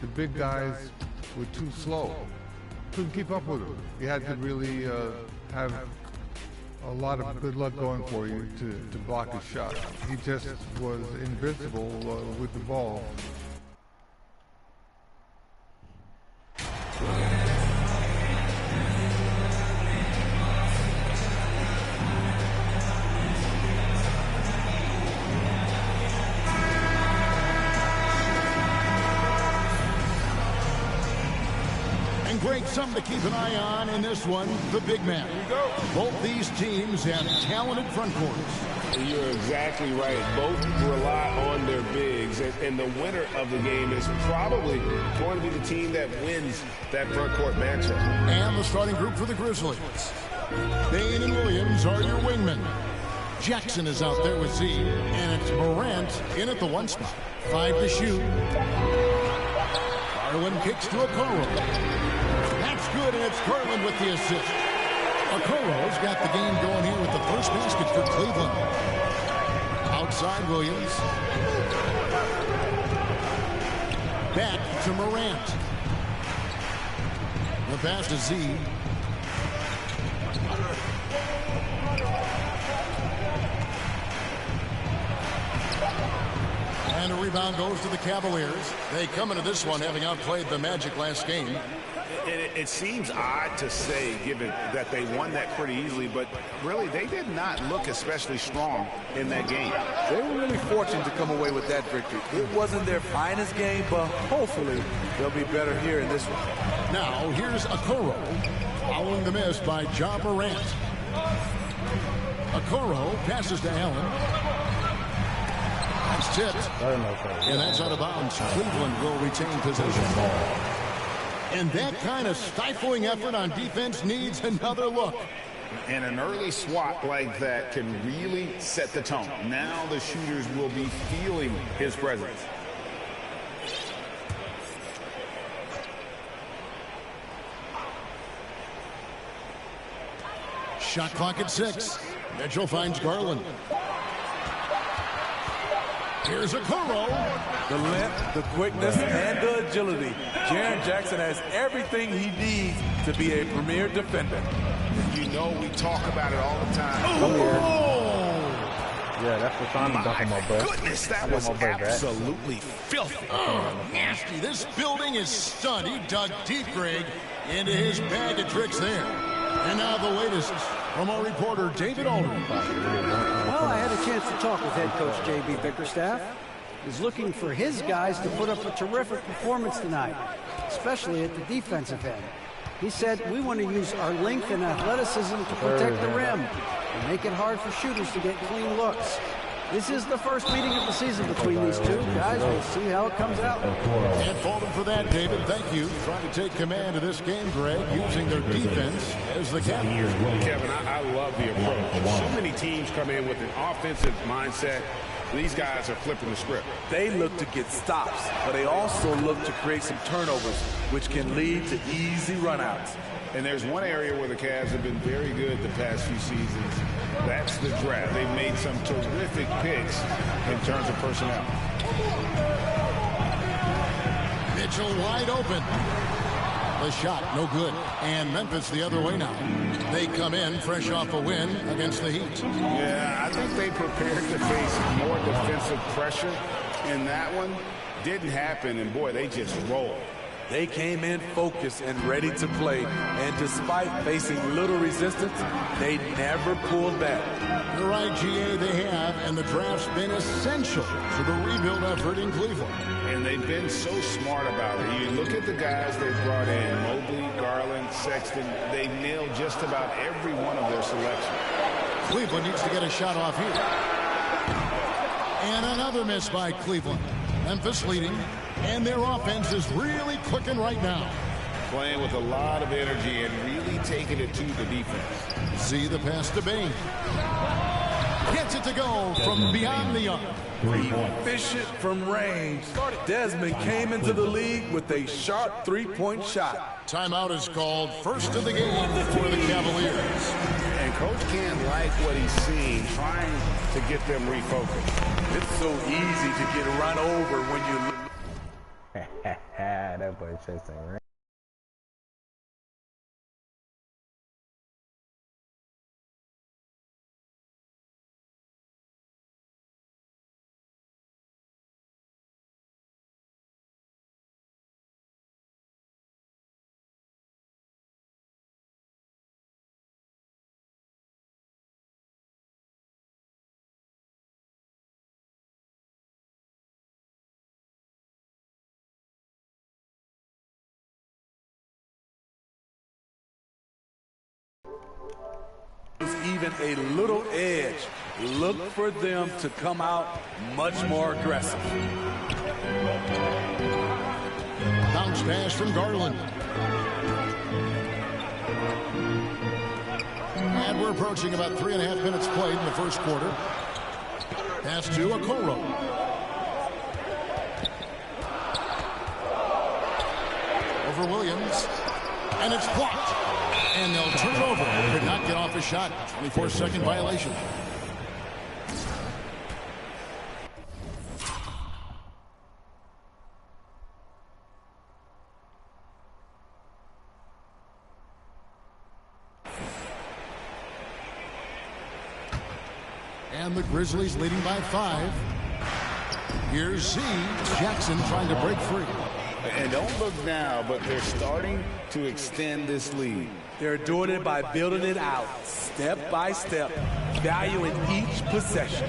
the big guys were too slow. Couldn't keep up with him. You had to really have a lot of good luck going for you to block his shot. He just was invincible with the ball. Greg, something to keep an eye on in this one, the big man. Both these teams have talented front courts. You're exactly right. Both rely on their bigs, and the winner of the game is probably going to be the team that wins that front court matchup. And the starting group for the Grizzlies. Bain and Williams are your wingmen. Jackson is out there with Z, and it's Morant in at the 1 spot. 5 to shoot. Garland kicks to Okoro. That's good, and it's Garland with the assist. Okoro's got the game going here with the first basket for Cleveland. Outside Williams. Back to Morant. The pass to Z. And a rebound goes to the Cavaliers. They come into this one having outplayed the Magic last game. It seems odd to say, given that they won that pretty easily, but really they did not look especially strong in that game. They were really fortunate to come away with that victory. It wasn't their finest game, but hopefully they'll be better here in this one. Now here's Okoro, following the miss by Ja Morant. Okoro passes to Allen. That's tipped. And that's out of bounds. Cleveland will retain possession. And that kind of stifling effort on defense needs another look. And an early swat like that can really set the tone. Now the shooters will be feeling his presence. Shot clock at 6. Mitchell finds Garland. Here's Okoro. The length, the quickness, and the agility. Jaren Jackson has everything he needs to be a premier defender. You know we talk about it all the time. Oh! Yeah, that's the time to dunk on my butt. Goodness, that was absolutely filthy. Oh, nasty. This building is stunned. He dug deep, Greg, into his bag of tricks there. And now the latest from our reporter, David Aldridge. Well, I had a chance to talk with head coach J.B. Bickerstaff. He's looking for his guys to put up a terrific performance tonight, especially at the defensive end. He said, we want to use our length and athleticism to protect the rim and make it hard for shooters to get clean looks. This is the first meeting of the season between these two guys. We'll see how it comes out. Can't fault him for that, David. Thank you. Trying to take command of this game, Greg, using their defense as the captain. Kevin, I love the approach. So many teams come in with an offensive mindset. These guys are flipping the script. They look to get stops, but they also look to create some turnovers, which can lead to easy runouts. And there's one area where the Cavs have been very good the past few seasons. That's the draft. They've made some terrific picks in terms of personnel. Mitchell wide open. The shot, no good. And Memphis the other way now. They come in fresh off a win against the Heat. Yeah, I think they prepared to face more defensive pressure in that one. Didn't happen, and boy, they just rolled. They came in focused and ready to play, and despite facing little resistance, they never pulled back. You're right, GA, they have, and the draft's been essential to the rebuild effort in Cleveland. And they've been so smart about it. You look at the guys they've brought in, Mobley, Garland, Sexton, they've nailed just about every one of their selections. Cleveland needs to get a shot off here. And another miss by Cleveland. Memphis leading. And their offense is really clicking right now. Playing with a lot of energy and really taking it to the defense. See the pass to Bain. Gets it to go from beyond the arc. Efficient from range. Desmond came into the league with a sharp three-point shot. Timeout is called. First of the game for the Cavaliers. And Coach can't like what he's seeing, trying to get them refocused. It's so easy to get run over when you That boy chasing, right? Even a little edge. Look for them to come out much more aggressive. Bounce pass from Garland. And we're approaching about 3.5 minutes played in the first quarter. Pass to Okoro. Over Williams. And it's blocked. And they'll turn it over. Could not get off a shot. 24-second violation. And the Grizzlies leading by 5. Here's Z. Jackson trying to break free. And don't look now, but they're starting to extend this lead. They're doing it by building it out, step by step, valuing each possession.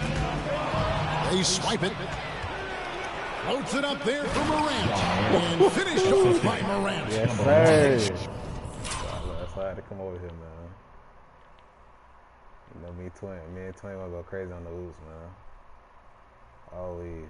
They swipe it. Floats it up there for Morant. And finished off by Morant. Yes, sir. That's why I had to come over here, man. You know, me and Twin want to go crazy on the loose, man. Always.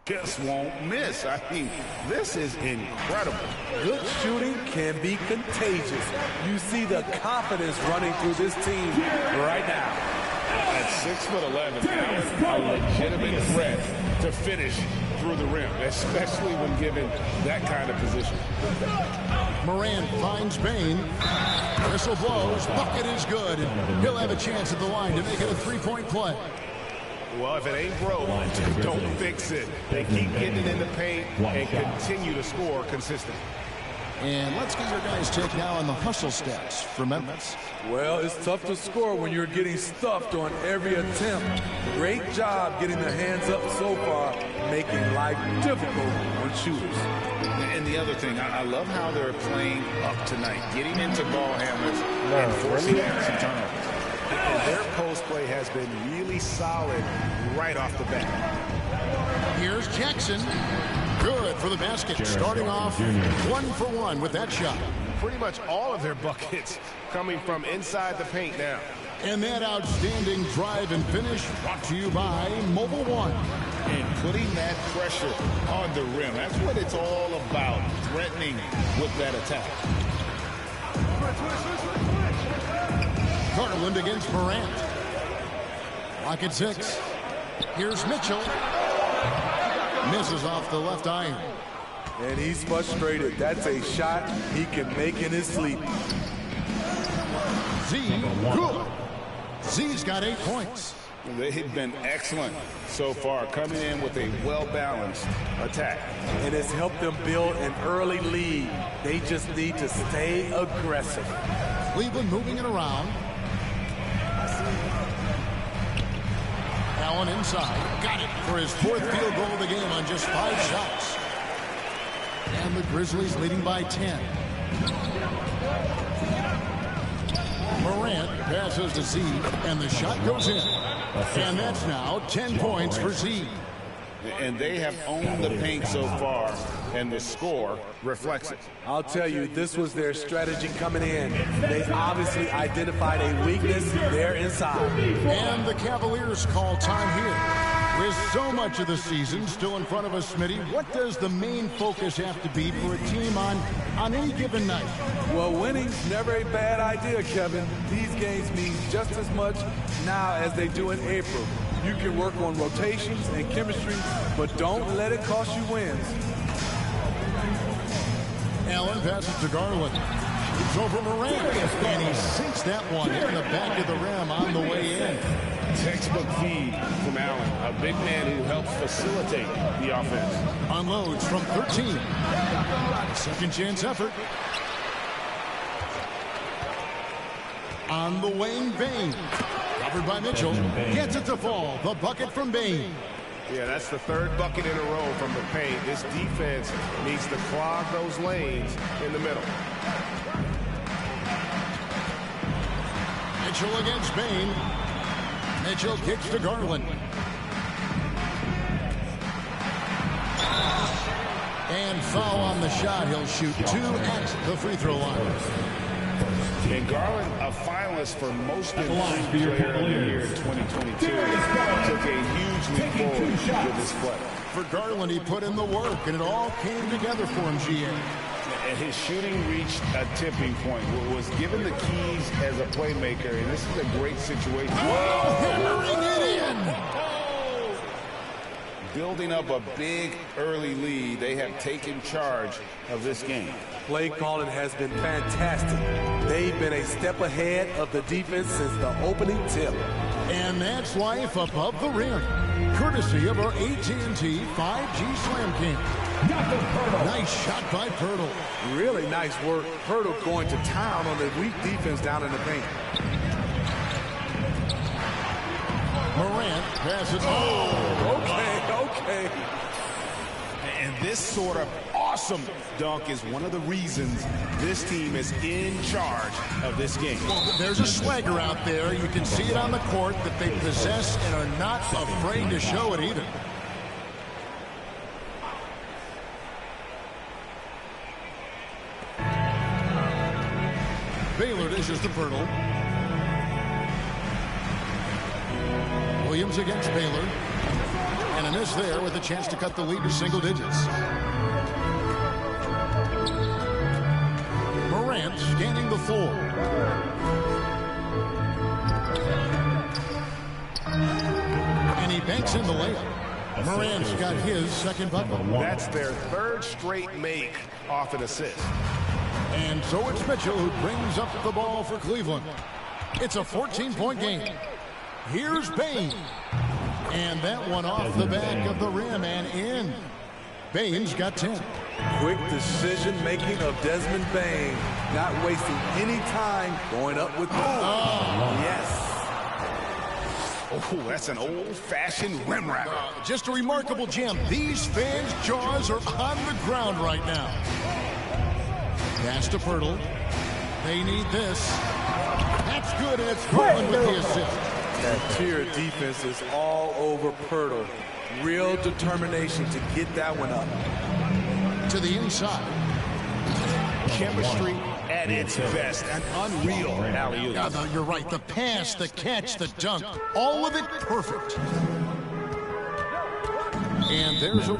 Just won't miss. I mean, this is incredible. Good shooting can be contagious. You see the confidence running through this team right now. At 6'11", Allen, a legitimate threat to finish through the rim, especially when given that kind of position. Morant finds Bain. Whistle blows. Bucket is good. And he'll have a chance at the line to make it a three-point play. Well, if it ain't broke, don't fix it. They keep getting it in the paint and continue to score consistently. And let's get your guys' take now on the hustle stats for Memphis. Well, it's tough to score when you're getting stuffed on every attempt. Great job getting their hands up so far, making life difficult on shooters. And the other thing, I love how they're playing up tonight, getting into ball handlers and forcing some turnovers. And their post play has been really solid right off the bat. Here's Jackson. Good for the basket. Starting off 1 for 1 with that shot. Pretty much all of their buckets coming from inside the paint now. And that outstanding drive and finish brought to you by Mobile One. And putting that pressure on the rim. That's what it's all about, threatening with that attack. Garland against Morant. Lock at 6. Here's Mitchell. Misses off the left iron. And he's frustrated. That's a shot he can make in his sleep. Z, good. Z's got 8 points. They've been excellent so far, coming in with a well-balanced attack. And it's helped them build an early lead. They just need to stay aggressive. Cleveland moving it around. Allen inside. Got it for his 4th field goal of the game on just 5 shots. And the Grizzlies leading by 10. Morant passes to Z, and the shot goes in. And that's now 10 points for Z. And they have owned the paint so far, and the score reflects it. I'll tell you, this was their strategy coming in. They obviously identified a weakness there inside. And the Cavaliers call time here. With so much of the season still in front of us, Smitty, what does the main focus have to be for a team on any given night? Well, winning's never a bad idea, Kevin. These games mean just as much now as they do in April. You can work on rotations and chemistry, but don't let it cost you wins. Allen passes to Garland. It's over Morant, and he sinks that one in the back of the rim on the way in. Textbook feed from Allen, a big man who helps facilitate the offense. Unloads from 13. Second chance effort. On the wing, Bain. Covered by Mitchell. Gets it to fall. The bucket from Bain. Yeah, that's the third bucket in a row from the paint. This defense needs to clog those lanes in the middle. Mitchell against Bain. Mitchell kicks to Garland. And foul on the shot. He'll shoot 2 at the free throw line. And Garland, a finalist for most improved player of the year in 2022, took a huge leap forward with this play. For Garland, he put in the work, and it all came together for him, GA. And his shooting reached a tipping point. Was given the keys as a playmaker, and this is a great situation. Oh, hammering it in! Building up a big early lead, they have taken charge of this game. Play calling has been fantastic. They've been a step ahead of the defense since the opening tip. And that's life above the rim, courtesy of our AT&T 5G Slam King. Nice shot by Pirtle. Really nice work. Pirtle going to town on the weak defense down in the paint. Morant passes. Oh, okay. And this sort of awesome dunk is one of the reasons this team is in charge of this game. Well, there's a swagger out there. You can see it on the court that they possess and are not afraid to show it either. Baylor dishes to Pirtle. Williams against Baylor. And a miss there with a chance to cut the lead to single digits. Morant scanning the floor. And he banks in the layup. Morant's got his second bucket. That's their third straight make off an assist. And so it's Mitchell who brings up the ball for Cleveland. It's a 14-point game. Here's Bain. And that one off the back of the rim and in. Bain's got 10. Quick decision-making of Desmond Bain. Not wasting any time going up with the... Yes. Oh, that's an old-fashioned rim wrap. Just a remarkable jam. These fans' jaws are on the ground right now. Pass to Pirtle. They need this. That's good, and it's Garland with the assist. That tier defense is all over Pirtle. Real determination to get that one up. To the inside. Chemistry at its best. An unreal alley-oop. Yeah, no, you're right. The pass, the catch, the dunk. All of it perfect. And there's a...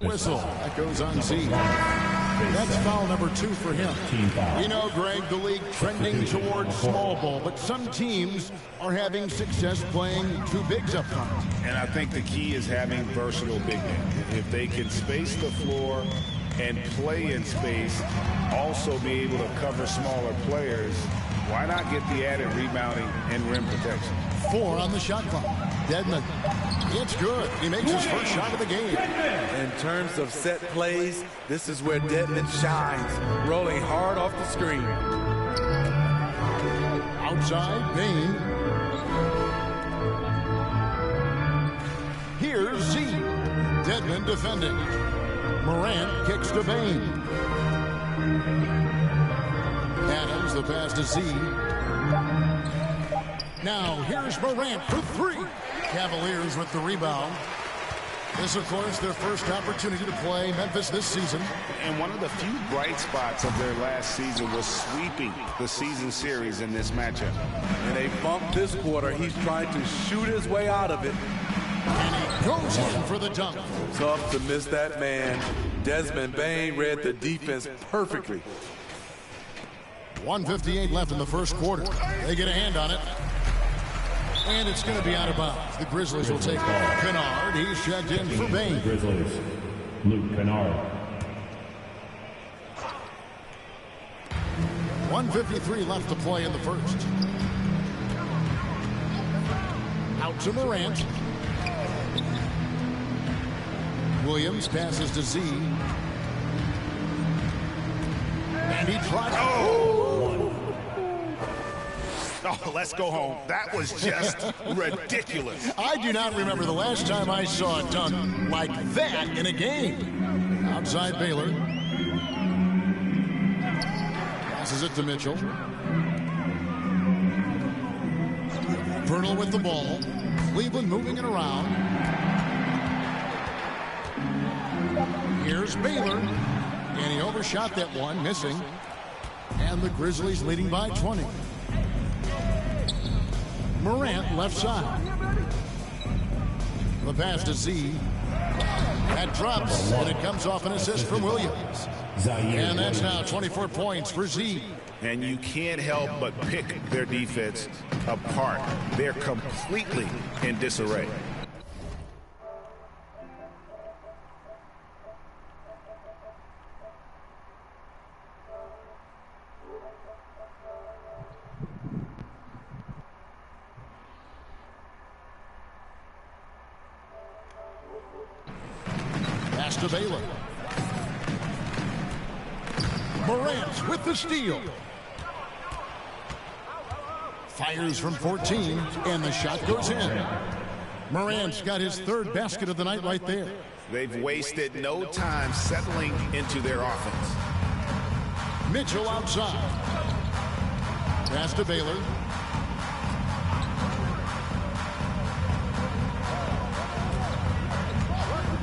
whistle. That goes on Z. That's foul number 2 for him. We know, Greg, the league trending towards small ball, but some teams are having success playing 2 bigs up front. And I think the key is having versatile big men. If they can space the floor and play in space, also be able to cover smaller players, why not get the added rebounding and rim protection? 4 on the shot clock. Dedmon. It's good. He makes his first shot of the game. In terms of set plays, this is where Dedmon shines, rolling hard off the screen. Outside, Bain. Here's Z. Dedmon defending. Morant kicks to Bain. the pass to Z. Now here's Morant for three. Cavaliers with the rebound. This, of course, their first opportunity to play Memphis this season. And one of the few bright spots of their last season was sweeping the season series in this matchup. And they bumped this quarter. He's trying to shoot his way out of it. And he goes in for the dunk. Tough to miss that man. Desmond Bane read the defense perfectly. 1:58 left in the first quarter. They get a hand on it. And it's going to be out of bounds. The Grizzlies will take Kennard. He's checked in for Bane. Grizzlies, Luke Kennard. 1:53 left to play in the first. Out to Morant. Williams passes to Z. And he tries. Oh, let's go home. That was just ridiculous. I do not remember the last time I saw a dunk like that in a game. Outside Baylor. Passes it to Mitchell. Vernal with the ball. Cleveland moving it around. Here's Baylor. And he overshot that one, missing. And the Grizzlies leading by 20. Morant left side. The pass to Z. That drops, and it comes off an assist from Williams. And that's now 24 points for Z. And you can't help but pick their defense apart. They're completely in disarray. Pass to Baylor. Morant with the steal. Fires from 14, and the shot goes in. Morant's got his third basket of the night right there. They've wasted no time settling into their offense. Mitchell outside. Pass to Baylor.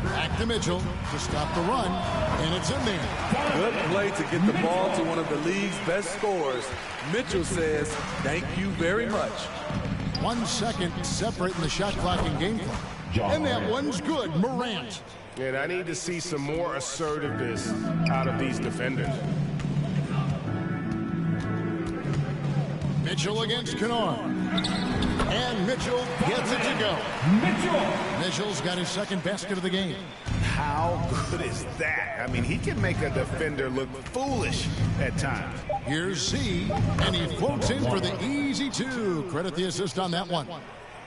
Back to Mitchell to stop the run, and it's in there. Good play to get the ball to one of the league's best scorers. Mitchell says, thank you very much. 1 second separating the shot clock and game clock. And that one's good, Morant. And I need to see some more assertiveness out of these defenders. Mitchell against Kennard. And Mitchell gets it to go. Mitchell's got his second basket of the game. How good is that? I mean, he can make a defender look foolish at times. Here's Z, and he floats in for the easy two. Credit the assist on that one.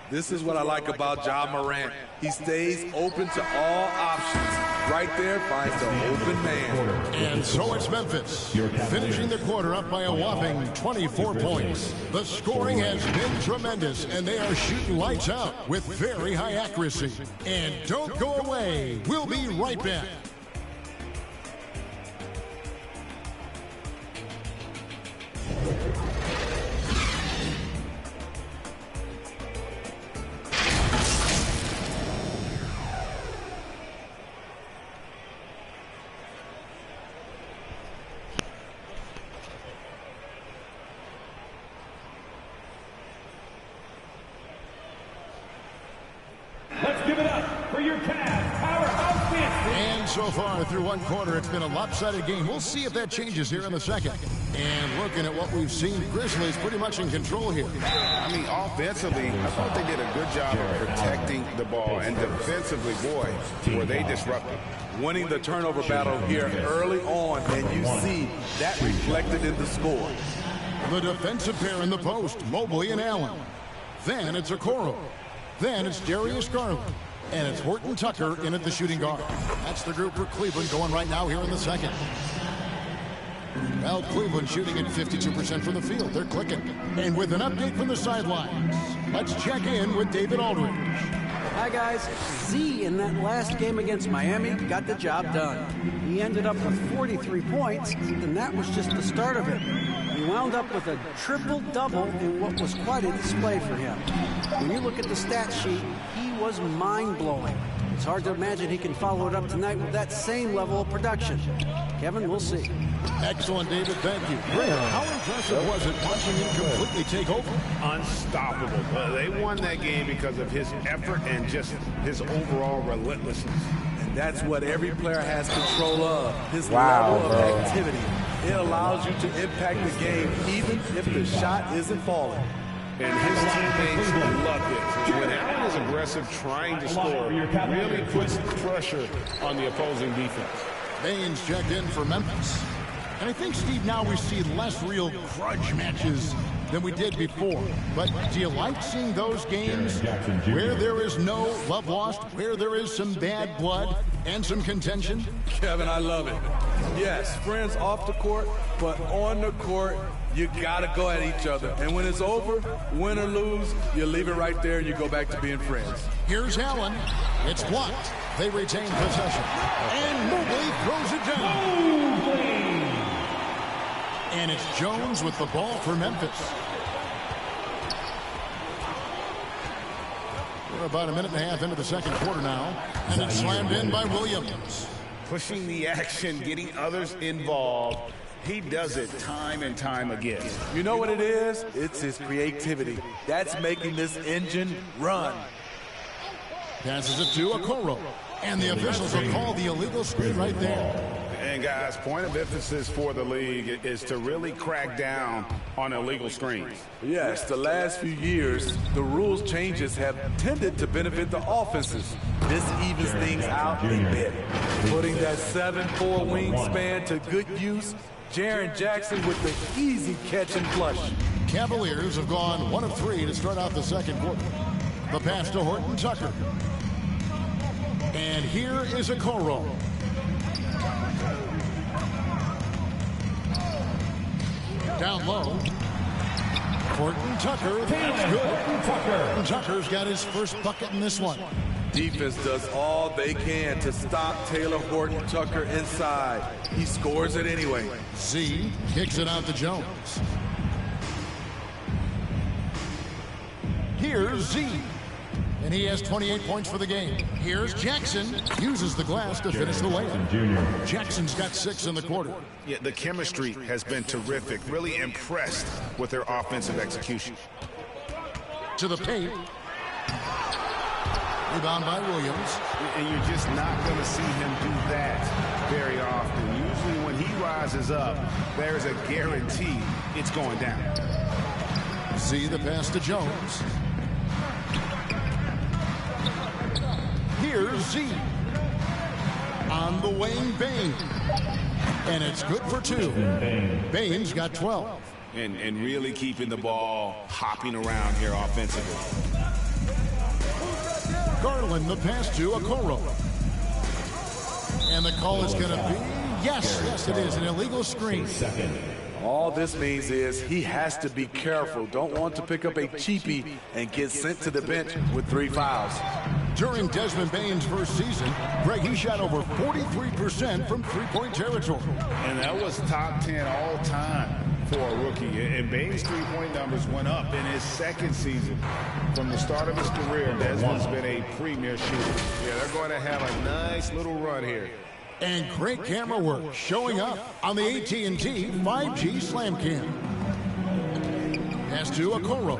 This is what I like about Ja Morant. He stays open to all options. Right there finds the open man. And so it's Memphis, finishing the quarter up by a whopping 24 points. The scoring has been tremendous, and they are shooting lights out with very high accuracy. And don't go away. We'll be right back. Let's give it up for your Cavs powerhouse dance. And so far through one quarter, it's been a lopsided game. We'll see if that changes here in the second. And looking at what we've seen, Grizzlies pretty much in control here. I mean, offensively, I thought they did a good job of protecting the ball. And defensively, boy, were they disruptive. Winning the turnover battle here early on, and you see that reflected in the score. The defensive pair in the post, Mobley and Allen. Then it's Okoro. Then it's Darius Garland. And it's Horton Tucker in at the shooting guard. That's the group for Cleveland going right now here in the second. Well, Cleveland shooting at 52% from the field. They're clicking. And with an update from the sidelines, let's check in with David Aldridge. Hi, guys. Z in that last game against Miami got the job done. He ended up with 43 points, and that was just the start of it. He wound up with a triple-double in what was quite a display for him. When you look at the stat sheet, he was mind-blowing. It's hard to imagine he can follow it up tonight with that same level of production. Kevin, we'll see. Excellent, David. Thank you. Greg, how impressive was it watching him completely take over? Unstoppable. They won that game because of his effort and just his overall relentlessness. And that's what every player has control of, his Wow, level of bro. activity. It allows you to impact the game even if the shot isn't falling. And his teammates love it. When Allen is aggressive trying to score, really puts pressure on the opposing defense. Baines checked in for Memphis. And I think, Steve, now we see less real grudge matches than we did before. But do you like seeing those games where there is no love lost, where there is some bad blood and some contention? Kevin, I love it. Yes, friends off the court, but on the court, you gotta go at each other. And when it's over, win or lose, you leave it right there and you go back to being friends. Here's Allen. It's blocked. They retain possession. And Mobley throws it down. And it's Jones with the ball for Memphis. We're about a minute and a half into the second quarter now. And it's slammed in by Williams. Pushing the action, getting others involved. He does it time and time again. You know what it is? It's his creativity. That's making this engine run. Passes it to Okoro. And the officials will call the illegal screen right there. And guys, point of emphasis for the league is to really crack down on illegal screens. Yes, the last few years, the rules changes have tended to benefit the offenses. This evens things out a bit. Putting that 7'4" wingspan to good use, Jaren Jackson with the easy catch and flush. Cavaliers have gone 1 of 3 to start out the second quarter. The pass to Horton Tucker. And here is Okoro. Down low. Horton Tucker. That's good. Tucker's got his first bucket in this one. Defense does all they can to stop Taylor Horton Tucker inside. He scores it anyway. Z kicks it out to Jones. Here's Z. And he has 28 points for the game. Here's Jackson. Uses the glass to finish the layup. Jackson's got 6 in the quarter. Yeah, the chemistry has been terrific. Really impressed with their offensive execution. To the paint. Rebound by Williams. And you're just not going to see him do that very often. Usually when he rises up, there's a guarantee it's going down. Z the pass to Jones. Here's Z. On the wing, Baines. And it's good for 2. Baines got 12. And really keeping the ball hopping around here offensively. Garland the pass to Okoro. And the call is going to be, yes, it is, an illegal screen. All this means is he has to be careful. Don't want to pick up a cheapie and get sent to the bench with 3 fouls. During Desmond Baines' first season, Greg, he shot over 43% from three-point territory. And that was top 10 all time for a rookie. And Baines' three-point numbers went up in his second season. From the start of his career, Desmond's been a premier shooter. Yeah, they're going to have a nice little run here. And great camera work showing up on the AT&T 5G Slam Cam. Pass to Okoro.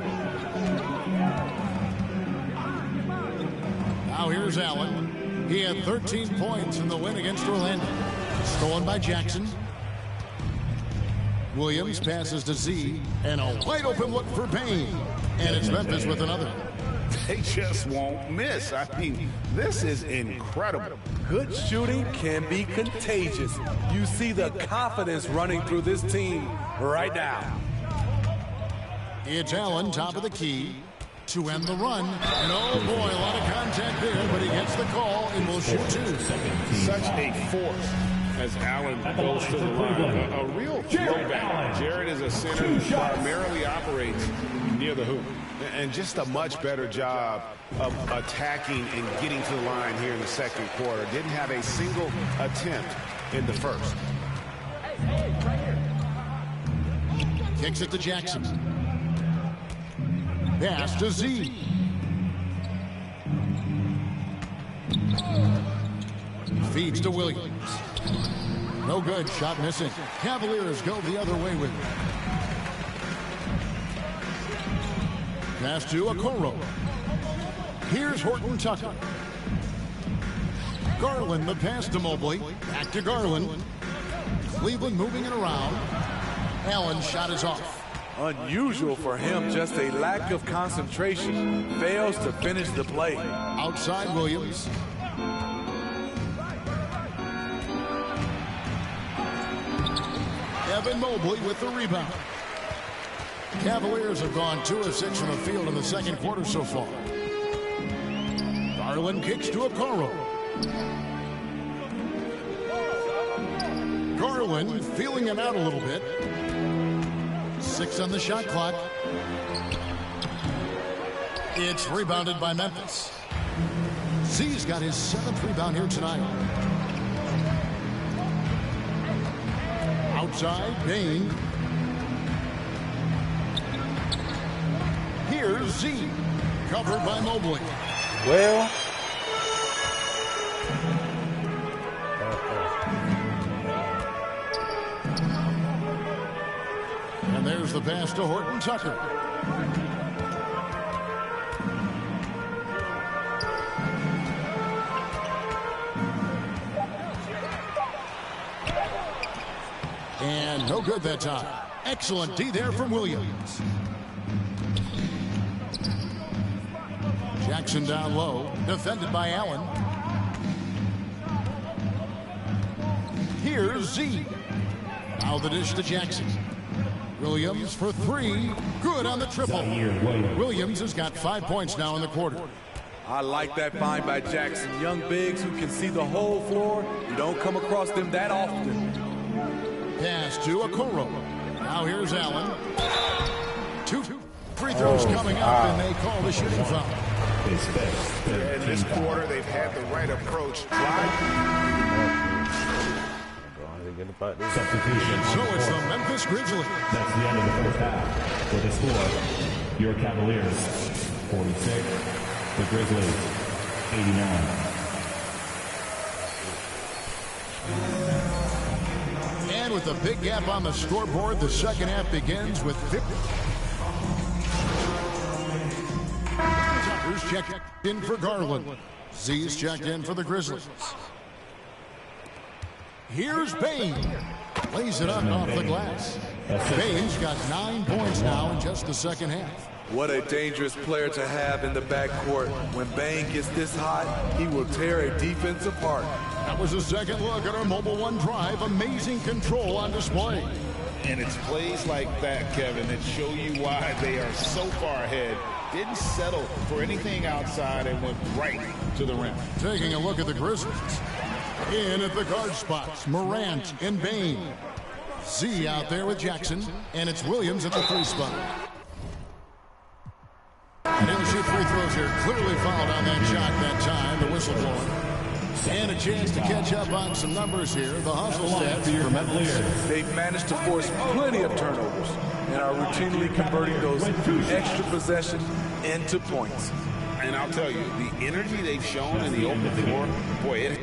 Now here's Allen. He had 13 points in the win against Orlando. Stolen by Jackson. Williams passes to Z. And a wide open look for Payne. And it's Memphis with another. They just won't miss. I mean, this is incredible. Good shooting can be contagious. You see the confidence running through this team right now. It's Allen, top of the key, to end the run. And oh boy, a lot of contact there, but he gets the call and will shoot 2. Such a force as Allen goes to the line. A real throwback. Jared is a center who primarily operates near the hoop. And just a much better job of attacking and getting to the line here in the second quarter. Didn't have a single attempt in the first. Kicks it to Jackson. Pass to Z. Feeds to Williams. No good. Shot missing. Cavaliers go the other way with it. Pass to Okoro. Here's Horton Tucker. Garland, the pass to Mobley. Back to Garland. Cleveland moving it around. Allen's shot is off. Unusual for him, just a lack of concentration. Fails to finish the play. Outside Williams. Evan Mobley with the rebound. Cavaliers have gone 2 of 6 from the field in the second quarter so far. Garland kicks to Okoro. Garland feeling him out a little bit. 6 on the shot clock. It's rebounded by Memphis. Z's got his 7th rebound here tonight. Outside, Bain. Here's Z. Covered by Mobley. Well. And there's the pass to Horton Tucker. And no good that time. Excellent D there from Williams. Jackson down low, defended by Allen. Here's Z. Now the dish to Jackson. Williams for 3. Good on the triple. Williams has got 5 points now in the quarter. I like that find by Jackson. Young bigs who can see the whole floor. You don't come across them that often. Pass to Okoro. Now here's Allen. 2 free throws coming up, and they call the shooting foul. In this quarter, they've had the right approach. Substitution. So it's the Memphis Grizzlies. That's the end of the first half. For the score, your Cavaliers 46, the Grizzlies 89. And with a big gap on the scoreboard, the second half begins with Tucker's checked in for Garland. Z's checked in for the Grizzlies. Here's Bain. Lays it up off the glass. Bain's got 9 points now in just the second half. What a dangerous player to have in the backcourt. When Bain gets this hot, he will tear a defense apart. That was a second look at our Mobile One Drive. Amazing control on display. And it's plays like that, Kevin, that show you why they are so far ahead. Didn't settle for anything outside and went right to the rim. Taking a look at the Grizzlies. In at the guard spots, Morant and Bain. Z out there with Jackson, and it's Williams at the 3 spot. And he'll shoot free throws here. Clearly fouled on that shot that time, the whistle blowing. And a chance to catch up on some numbers here. The hustle stats for Memphis. They've managed to force plenty of turnovers and are routinely converting those extra possessions into points. And I'll tell you, the energy they've shown in the open floor, boy, it...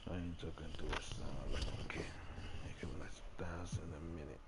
I ain't talking to us. Okay. Let's dance in a minute.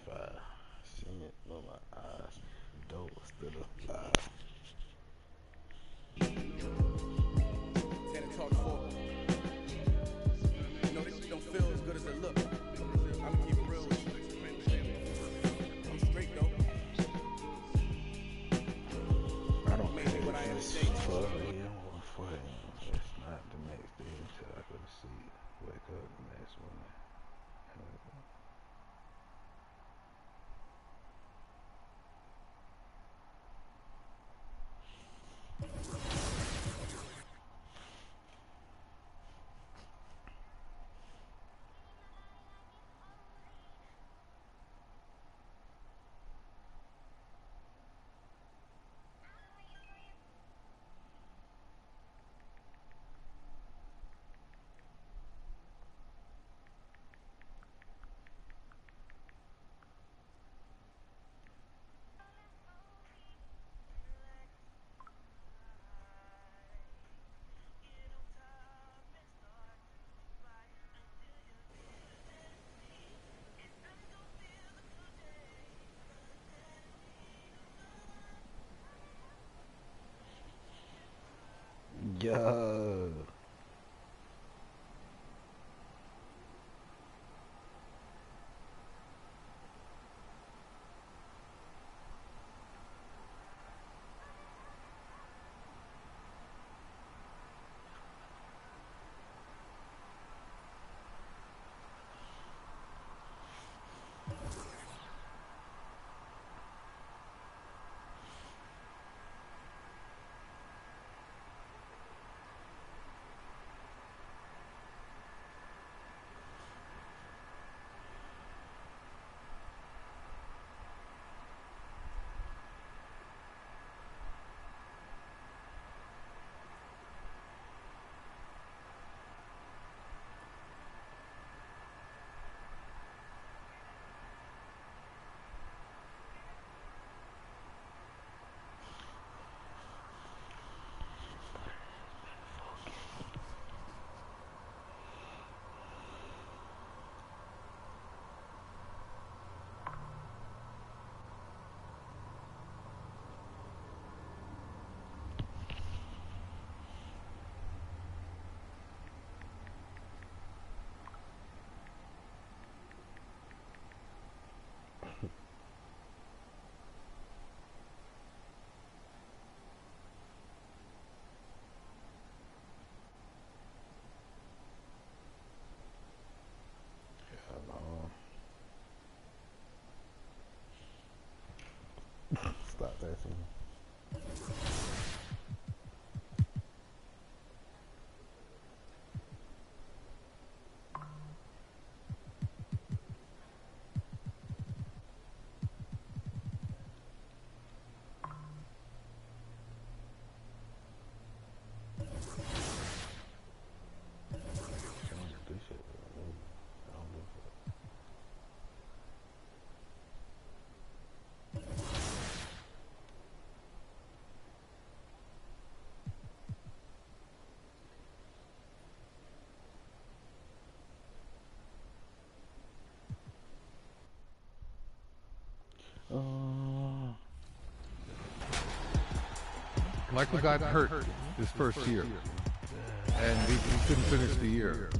5. Seen it with my eyes. Dope still alive. Can it talk for? You know, this shit don't feel as good as it look. I'ma keep it real. I'm straight though. I don't Maybe care. when I am It's state. for me. I'm going for him. It's not the next day until I go to sleep. Wake up the next morning. Yo. Stop that to me. Michael got hurt his first year, and he couldn't finish the year.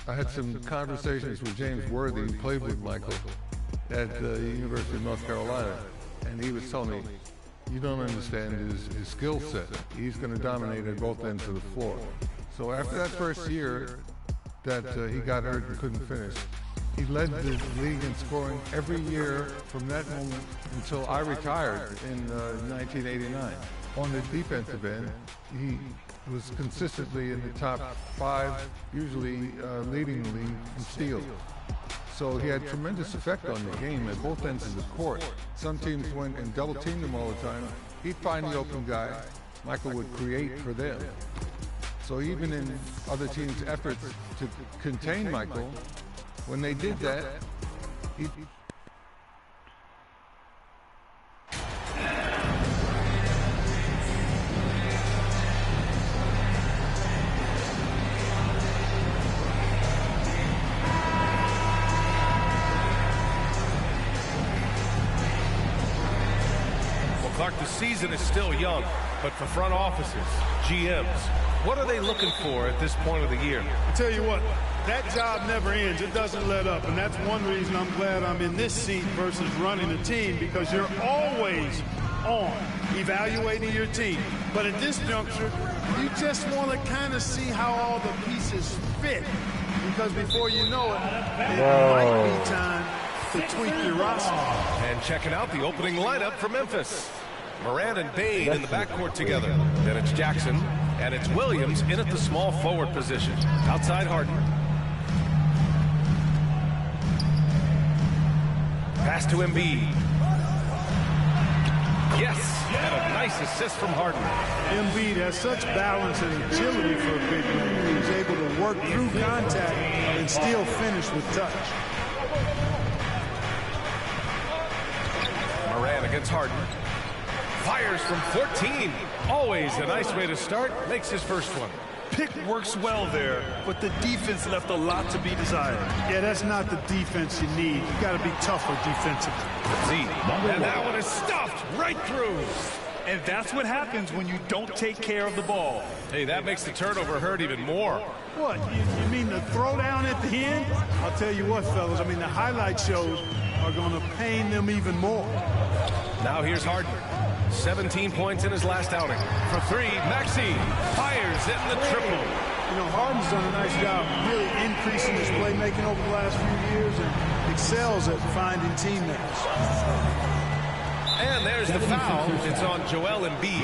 I had some conversations with James Worthy, who played with Michael at the University of North Carolina, and he was telling me, you don't understand his skill set. He's going to dominate at both ends of the floor. So after that first year that he got hurt and couldn't finish, he led the league in scoring every year from that moment until I retired in 1989. On the defensive end, he was consistently in the top 5, usually leading the league in steals. So he had tremendous effect on the game at both ends of the court. Some teams went and double teamed him all the time. He'd find the open guy. Michael would create for them. So even in other teams' efforts to contain Michael, when they did that, he Clark, the season is still young, but for front offices, GMs, what are they looking for at this point of the year? I tell you what, that job never ends. It doesn't let up, and that's one reason I'm glad I'm in this seat versus running a team, because you're always on evaluating your team. But at this juncture, you just want to kind of see how all the pieces fit, because before you know it, it might be time to tweak your roster. And checking out the opening lineup for Memphis. Morant and Bane in the backcourt together. Then it's Jackson, and it's Williams in at the small forward position. Outside Harden. Pass to Embiid. Yes, and a nice assist from Harden. Embiid has such balance and agility for a big man. He's able to work through contact and still finish with touch. Morant against Harden. Fires from 14. Always a nice way to start. Makes his first one. Pick works well there, but the defense left a lot to be desired. Yeah, that's not the defense you need. You got to be tougher defensively. Z, and that one is stuffed right through. And that's what happens when you don't take care of the ball. Hey, that makes the turnover hurt even more. What, you mean the throwdown at the end? I'll tell you what, fellas, I mean, the highlight shows are going to pain them even more. Now here's Harden. 17 points in his last outing. For three, Maxey fires in the triple. You know, Harden's done a nice job really increasing his playmaking over the last few years and excels at finding teammates. And there's the foul. It's on Joel Embiid.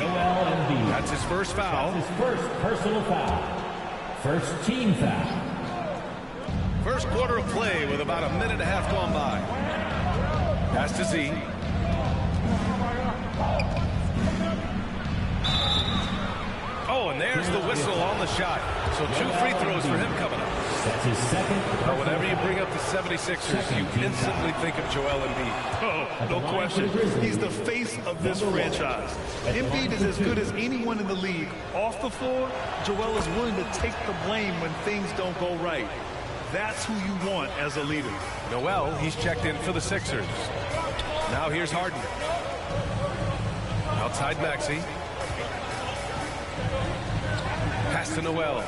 That's his first foul. That's his first personal foul. First team foul. First quarter of play with about a minute and a half gone by. Pass to Z. Oh, and there's the whistle on the shot. So 2 free throws for him coming up. That's his second. Now, whenever you bring up the 76ers, you instantly think of Joel Embiid. Oh, no question. He's the face of this franchise. Embiid is as good as anyone in the league. Off the floor, Joel is willing to take the blame when things don't go right. That's who you want as a leader. Noel, he's checked in for the Sixers. Now here's Harden. Outside Maxey. Pass to Noel.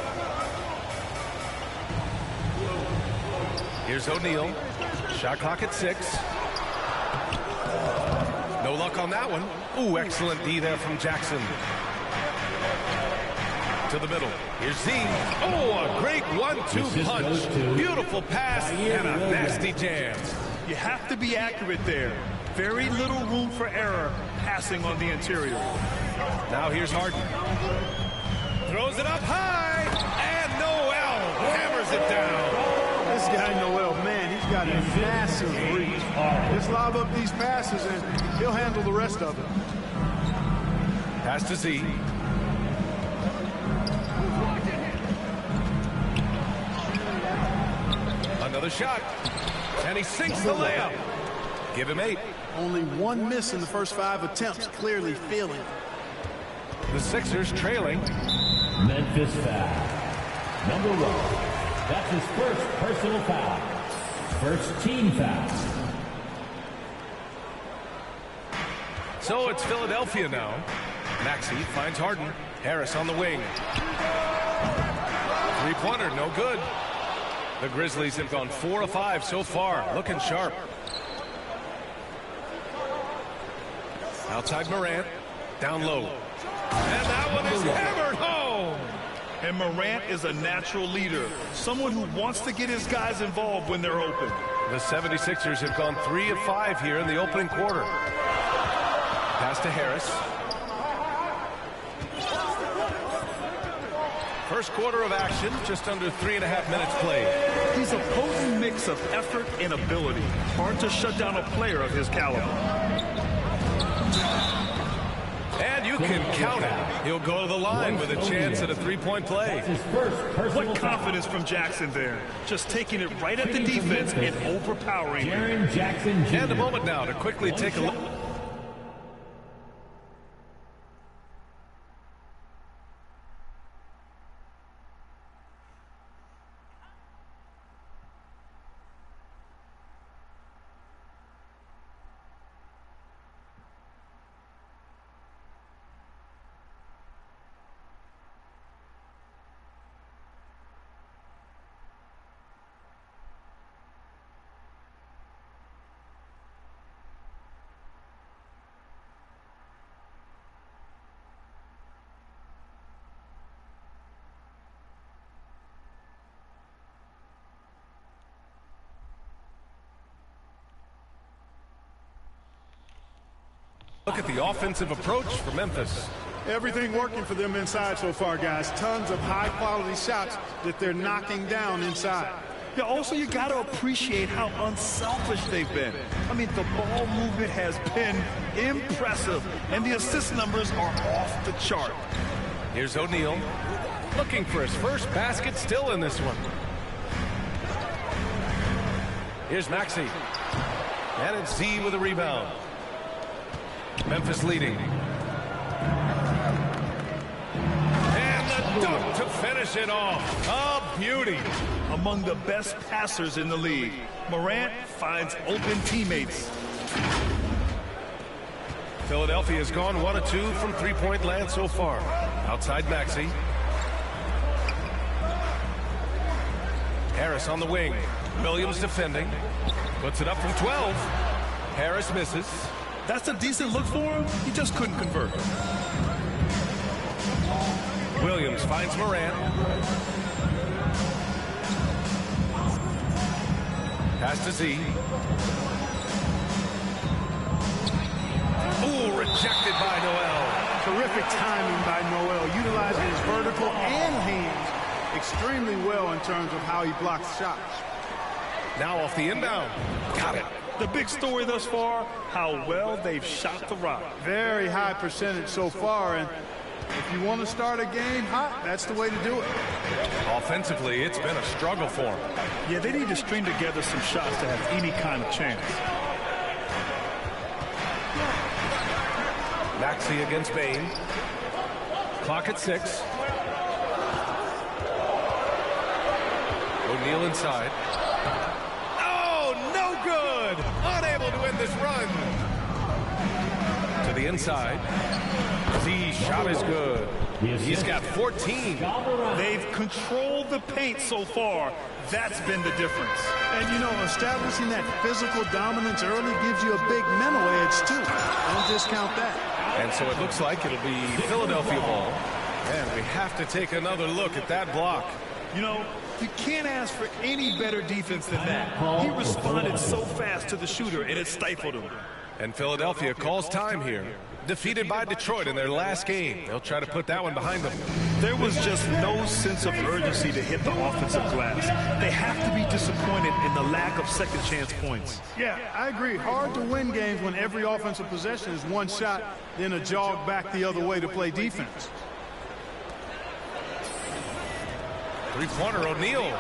Here's O'Neal. Shot clock at 6. No luck on that one. Ooh, excellent D there from Jackson. To the middle. Here's Z. Oh, a great 1-2 punch. Beautiful pass and a nasty jam. You have to be accurate there. Very little room for error passing on the interior. Now here's Harden. Throws it up high, and Noel hammers it down. This guy, Noel, man, he's got a massive reach. Just lob up these passes, and he'll handle the rest of it. Pass to Z. Another shot, and he sinks the layup. Give him 8. Only one miss in the first 5 attempts, clearly feeling it. The Sixers trailing. Memphis foul. Number 1. That's his first personal foul. First team foul. So it's Philadelphia now. Maxey finds Harden. Harris on the wing. 3-pointer, no good. The Grizzlies have gone 4 of 5 so far, looking sharp. Outside Morant, down low. And that one is hammered home. And Morant is a natural leader, someone who wants to get his guys involved when they're open. The 76ers have gone 3 of 5 here in the opening quarter. Pass to Harris. First quarter of action, just under 3.5 minutes played. He's a potent mix of effort and ability. Hard to shut down a player of his caliber. And you can count it. He'll go to the line with a chance at a 3-point play. What confidence from Jackson there. Just taking it right at the defense and overpowering him. And a moment now to quickly take a look. Look at the offensive approach for Memphis. Everything working for them inside so far, guys. Tons of high-quality shots that they're knocking down inside. Yeah, also, you got to appreciate how unselfish they've been. I mean, the ball movement has been impressive, and the assist numbers are off the chart. Here's O'Neal, looking for his first basket, still in this one. Here's Maxey, and it's Z with a rebound. Memphis leading. And the dunk to finish it off. A beauty. Among the best passers in the league, Morant finds open teammates. Philadelphia has gone 1 of 2 from three-point land so far. Outside Maxey. Harris on the wing. Williams defending. Puts it up from 12. Harris misses. That's a decent look for him. He just couldn't convert. Williams finds Morant. Pass to Z. Ooh, rejected by Noel. Terrific timing by Noel, utilizing his vertical and hands extremely well in terms of how he blocks shots. Now off the inbound. Got it. The big story thus far, how well they've shot the rock. Very high percentage so far, and if you want to start a game hot, that's the way to do it. Offensively, it's been a struggle for them. Yeah, they need to string together some shots to have any kind of chance. Maxey against Bain. Clock at 6. O'Neal inside. Oh, no good! Unable to end this run. To the inside. Z shot is good. He's got 14. They've controlled the paint so far. That's been the difference. And, you know, establishing that physical dominance early gives you a big mental edge, too. Don't discount that. And so it looks like it'll be Philadelphia ball. And we have to take another look at that block. You know, you can't ask for any better defense than that. He responded so fast to the shooter, and it stifled him. And Philadelphia calls time here. Defeated by Detroit in their last game. They'll try to put that one behind them. There was just no sense of urgency to hit the offensive glass. They have to be disappointed in the lack of second chance points. Yeah, I agree. Hard to win games when every offensive possession is one shot, then a jog back the other way to play defense. Three-pointer O'Neal.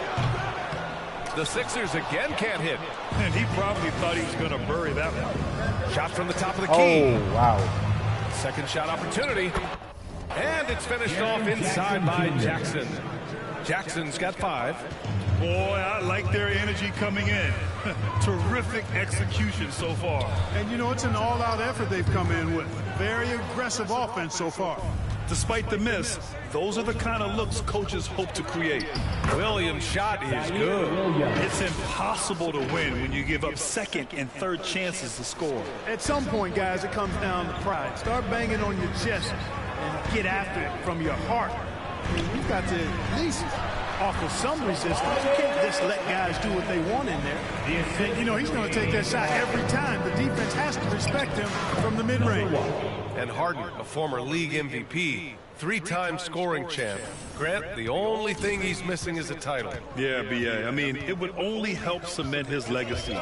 The Sixers again can't hit. And he probably thought he was going to bury that one. Shot from the top of the key. Oh, wow. Second shot opportunity. And it's finished off inside by Jackson. Jackson's got 5. Boy, I like their energy coming in. Terrific execution so far. And, you know, it's an all-out effort they've come in with. Very aggressive offense so far. Despite the miss, those are the kind of looks coaches hope to create. Williams' shot is good. It's impossible to win when you give up second and third chances to score. At some point, guys, it comes down to pride. Start banging on your chest and get after it from your heart. I mean, you've got to at least offer some resistance. You can't just let guys do what they want in there. And, you know, he's going to take that shot every time. The defense has to respect him from the mid-range. And Harden, a former league MVP, 3-time scoring champ. Grant, the only thing he's missing is a title. Yeah, B.A. I mean, it would only help cement his legacy.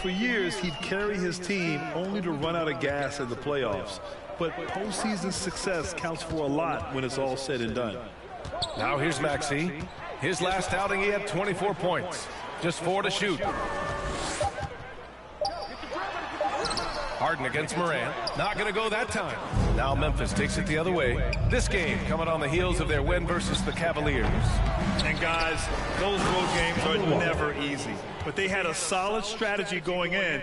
For years, he'd carry his team only to run out of gas in the playoffs. But postseason success counts for a lot when it's all said and done. Now here's Maxey. His last outing, he had 24 points. Just 4 to shoot. Harden against Morant. Not going to go that time. Now Memphis takes it the other way. This game coming on the heels of their win versus the Cavaliers. And guys, those road games are never easy. But they had a solid strategy going in.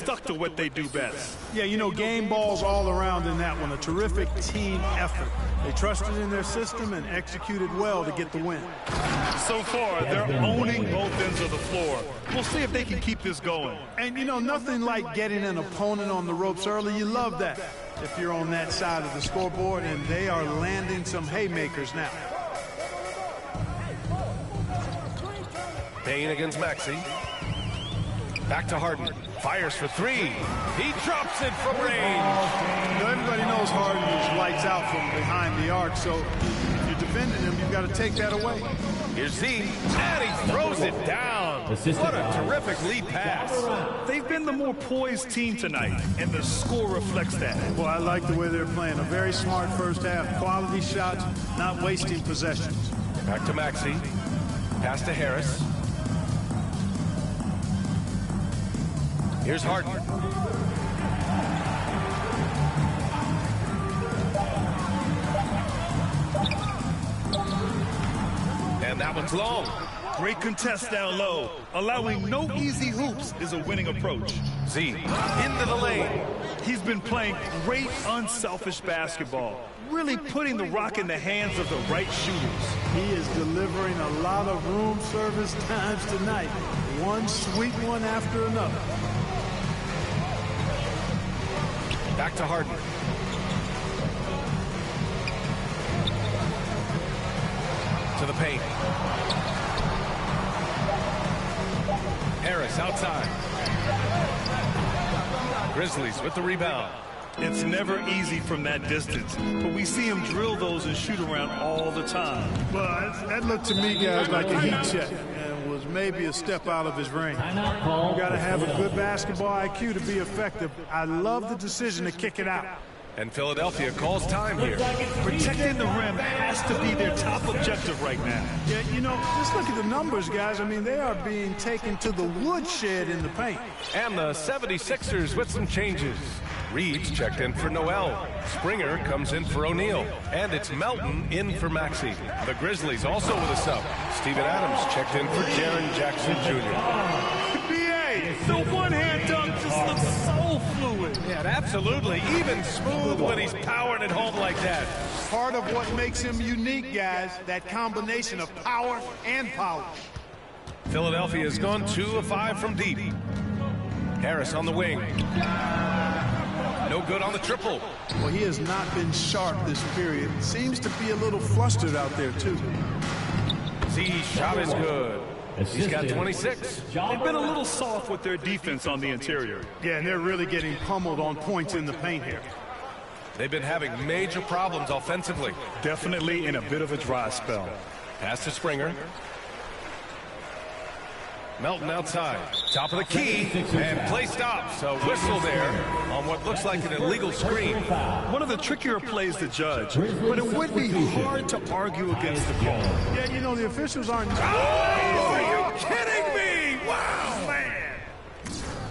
stuck to what they do best. Yeah, you know, game balls all around in that one. A terrific team effort. They trusted in their system and executed well to get the win. So far, they're owning both ends of the floor. We'll see if they can keep this going. And, you know, nothing like getting an opponent on the ropes early. You love that if you're on that side of the scoreboard, and they are landing some haymakers now. Payne against Maxey. Back to Harden. Fires for three. He drops it from range. You know, everybody knows Harden is lights out from behind the arc, so if you're defending him, you've got to take that away. Here's Z, and he throws it down. What a terrific lead pass. They've been the more poised team tonight, and the score reflects that. Well, I like the way they're playing. A very smart first half. Quality shots, not wasting possessions. Back to Maxey. Pass to Harris. Here's Harden. And that one's long. Great contest down low. Allowing no easy hoops is a winning approach. Z into the lane. He's been playing great unselfish basketball, really putting the rock in the hands of the right shooters. He is delivering a lot of room service times tonight. One sweet one after another. Back to Harden. To the paint. Harris outside. Grizzlies with the rebound. It's never easy from that distance, but we see him drill those and shoot around all the time. Well, that looked to me, guys, like a heat check and was maybe a step out of his range. You got to have a good basketball IQ to be effective. I love the decision to kick it out. And Philadelphia calls time here. Protecting the rim has to be their top objective right now. Yeah, you know, just look at the numbers, guys. I mean, they are being taken to the woodshed in the paint. And the 76ers with some changes. Reed's checked in for Noel. Springer comes in for O'Neal. And it's Melton in for Maxey. The Grizzlies also with a sub. Steven Adams checked in for Jaren Jackson Jr. The one-hand dunk just looks so fluid. Yeah, absolutely. Even smooth when he's powering it home like that. Part of what makes him unique, guys, that combination of power and power. Philadelphia has gone 2 of 5 from deep. Harris on the wing. No good on the triple. Well, he has not been sharp this period. Seems to be a little flustered out there, too. Z shot is good. He's got 26. They've been a little soft with their defense on the interior. Yeah, and they're really getting pummeled on points in the paint here. They've been having major problems offensively. Definitely in a bit of a dry spell. Pass to Springer. Melton outside. Top of the key. And play stops. A whistle there on what looks like an illegal screen. One of the trickier plays to judge, but it would be hard to argue against the call. Yeah, you know, the officials aren't... Oh, are you kidding me? Wow, man.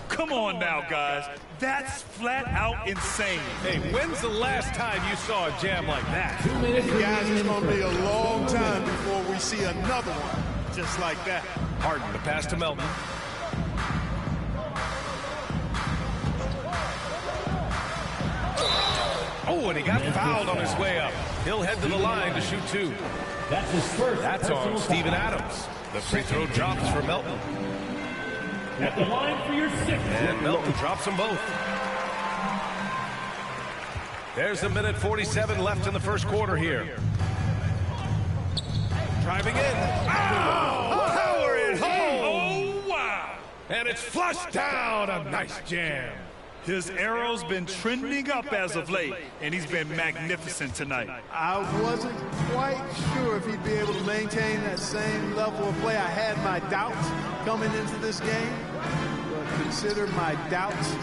Come on now, guys. That's flat out insane. Hey, when's the last time you saw a jam like that? Guys, it's going to be a long time before we see another one just like that. Harden, the pass to Melton. Oh, and he got fouled on his way up. He'll head to the line to shoot 2. That's his first. That's on Steven Adams. The free throw drops for Melton. At the line for your 6th. And Melton drops them both. There's 1:47 left in the first quarter here. Driving in. Oh! Power it home! Oh, wow! And it's flushed down. A nice jam. His arrow's been trending up as of late, and he's been magnificent tonight. I wasn't quite sure if he'd be able to maintain that same level of play. I had my doubts coming into this game, but consider my doubts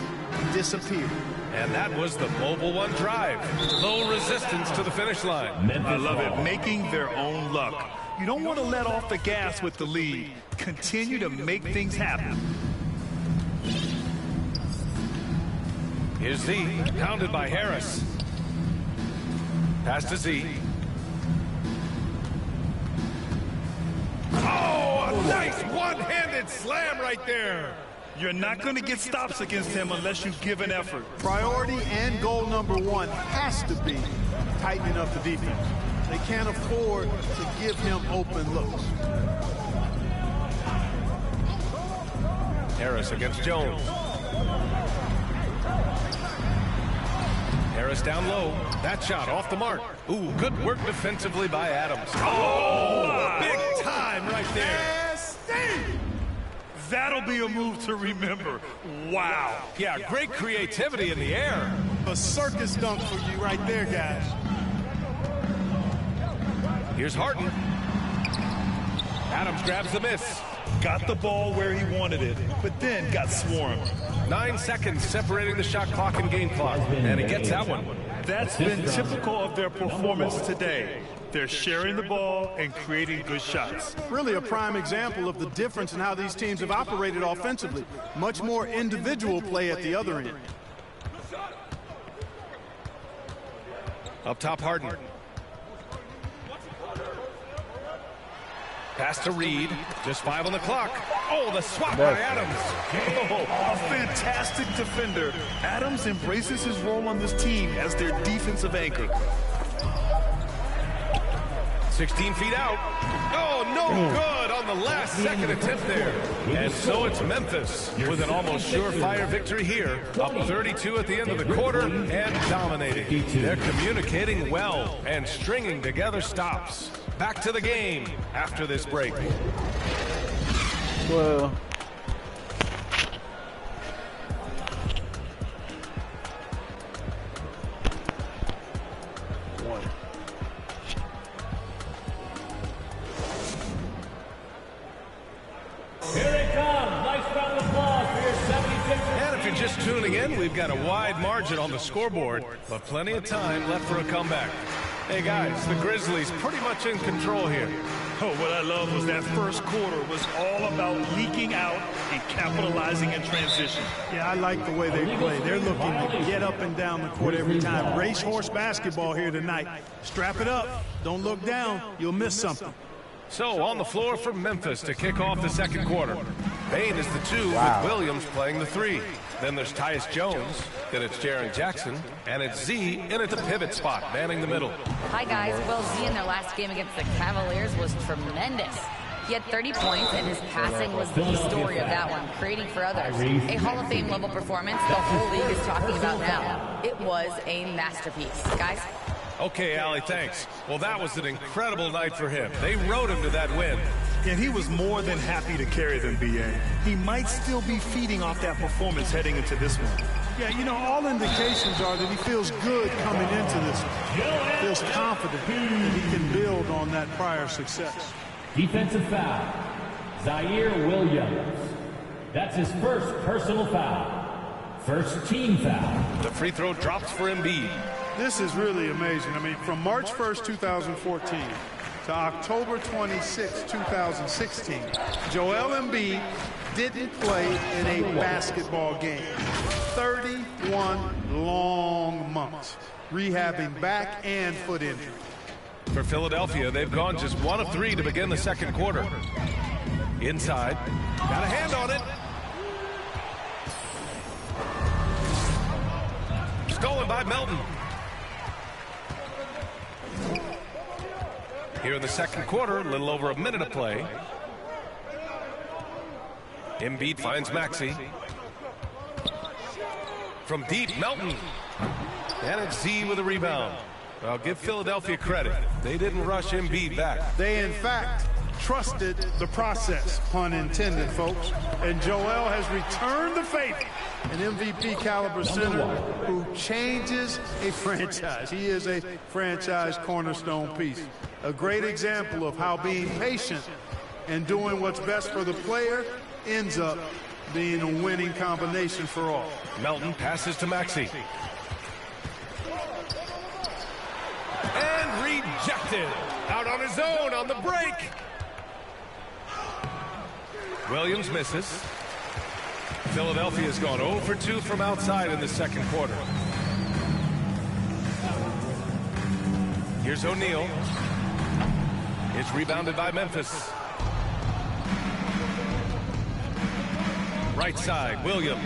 disappeared. And that was the mobile one drive. Low resistance to the finish line. I love it. Making their own luck. You don't want to let off the gas with the lead. Continue to make things happen. Here's Z, pounded by Harris. Pass to Z. Oh, a nice one-handed slam right there. You're not going to get stops against him unless you give an effort. Priority and goal number one has to be tightening up the defense. They can't afford to give him open looks. Harris against Jones. Harris down low. That shot off the mark. Ooh, good work defensively by Adams. Oh, big time right there. That'll be a move to remember. Wow. Yeah, great creativity in the air. A circus dunk for you right there, guys. Here's Harden. Adams grabs the miss. Got the ball where he wanted it, but then got swarmed. 9 seconds separating the shot clock and game clock, and he gets that one. That's been typical of their performance today. They're sharing the ball and creating good shots. Really a prime example of the difference in how these teams have operated offensively. Much more individual play at the other end. Up top, Harden. Pass to Reed. Just 5 on the clock. Oh, the swat by Adams. Oh, a fantastic defender. Adams embraces his role on this team as their defensive anchor. 16 feet out. Oh, no good on the last second attempt there. And so it's Memphis with an almost surefire victory here. Up 32 at the end of the quarter and dominating. They're communicating well and stringing together stops. Back to the game after this break. Well, Here it comes. Nice round of applause for your 76ers. And if you're just tuning in, we've got a wide margin on the scoreboard, but plenty of time left for a comeback. Hey guys, the Grizzlies pretty much in control here. Oh, what I love was that first quarter was all about leaking out and capitalizing in transition. Yeah, I like the way they play. They're looking to get up and down the court every time. Racehorse basketball here tonight. Strap it up. Don't look down. You'll miss something. So on the floor for Memphis to kick off the second quarter. Bain is the 2 with Williams playing the 3. Then there's Tyus Jones, then it's Jaren Jackson, and it's Z in at the pivot spot, manning the middle. Hi guys, well Z in their last game against the Cavaliers was tremendous. He had 30 points and his passing was the story of that one, creating for others. A Hall of Fame level performance the whole league is talking about now. It was a masterpiece. Guys? Okay, Allie, thanks. Well, that was an incredible night for him. They rode him to that win. And he was more than happy to carry them, B.A. He might still be feeding off that performance heading into this one. Yeah, you know, all indications are that he feels good coming into this one. Feels confident that he can build on that prior success. Defensive foul. Zaire Williams. That's his first personal foul. First team foul. The free throw drops for Embiid. This is really amazing. I mean, from March 1st, 2014 to October 26, 2016, Joel Embiid didn't play in a basketball game. 31 long months, rehabbing back and foot injury. For Philadelphia, they've gone just 1 of 3 to begin the second quarter. Inside, got a hand on it. Stolen by Melton. Here in the second quarter, a little over a minute of play. Embiid finds Maxey. From deep, Melton. And it's Z with a rebound. I'll give Philadelphia credit. They didn't rush Embiid back. They, in fact, trusted the process, pun intended, folks. And Joel has returned the favor. An MVP caliber center who changes a franchise. He is a franchise cornerstone piece. A great example of how being patient and doing what's best for the player ends up being a winning combination for all. Melton passes to Maxey. And rejected. Out on his own on the break. Williams misses. Philadelphia's gone 0 for 2 from outside in the second quarter. Here's O'Neal. It's rebounded by Memphis. Right side, Williams.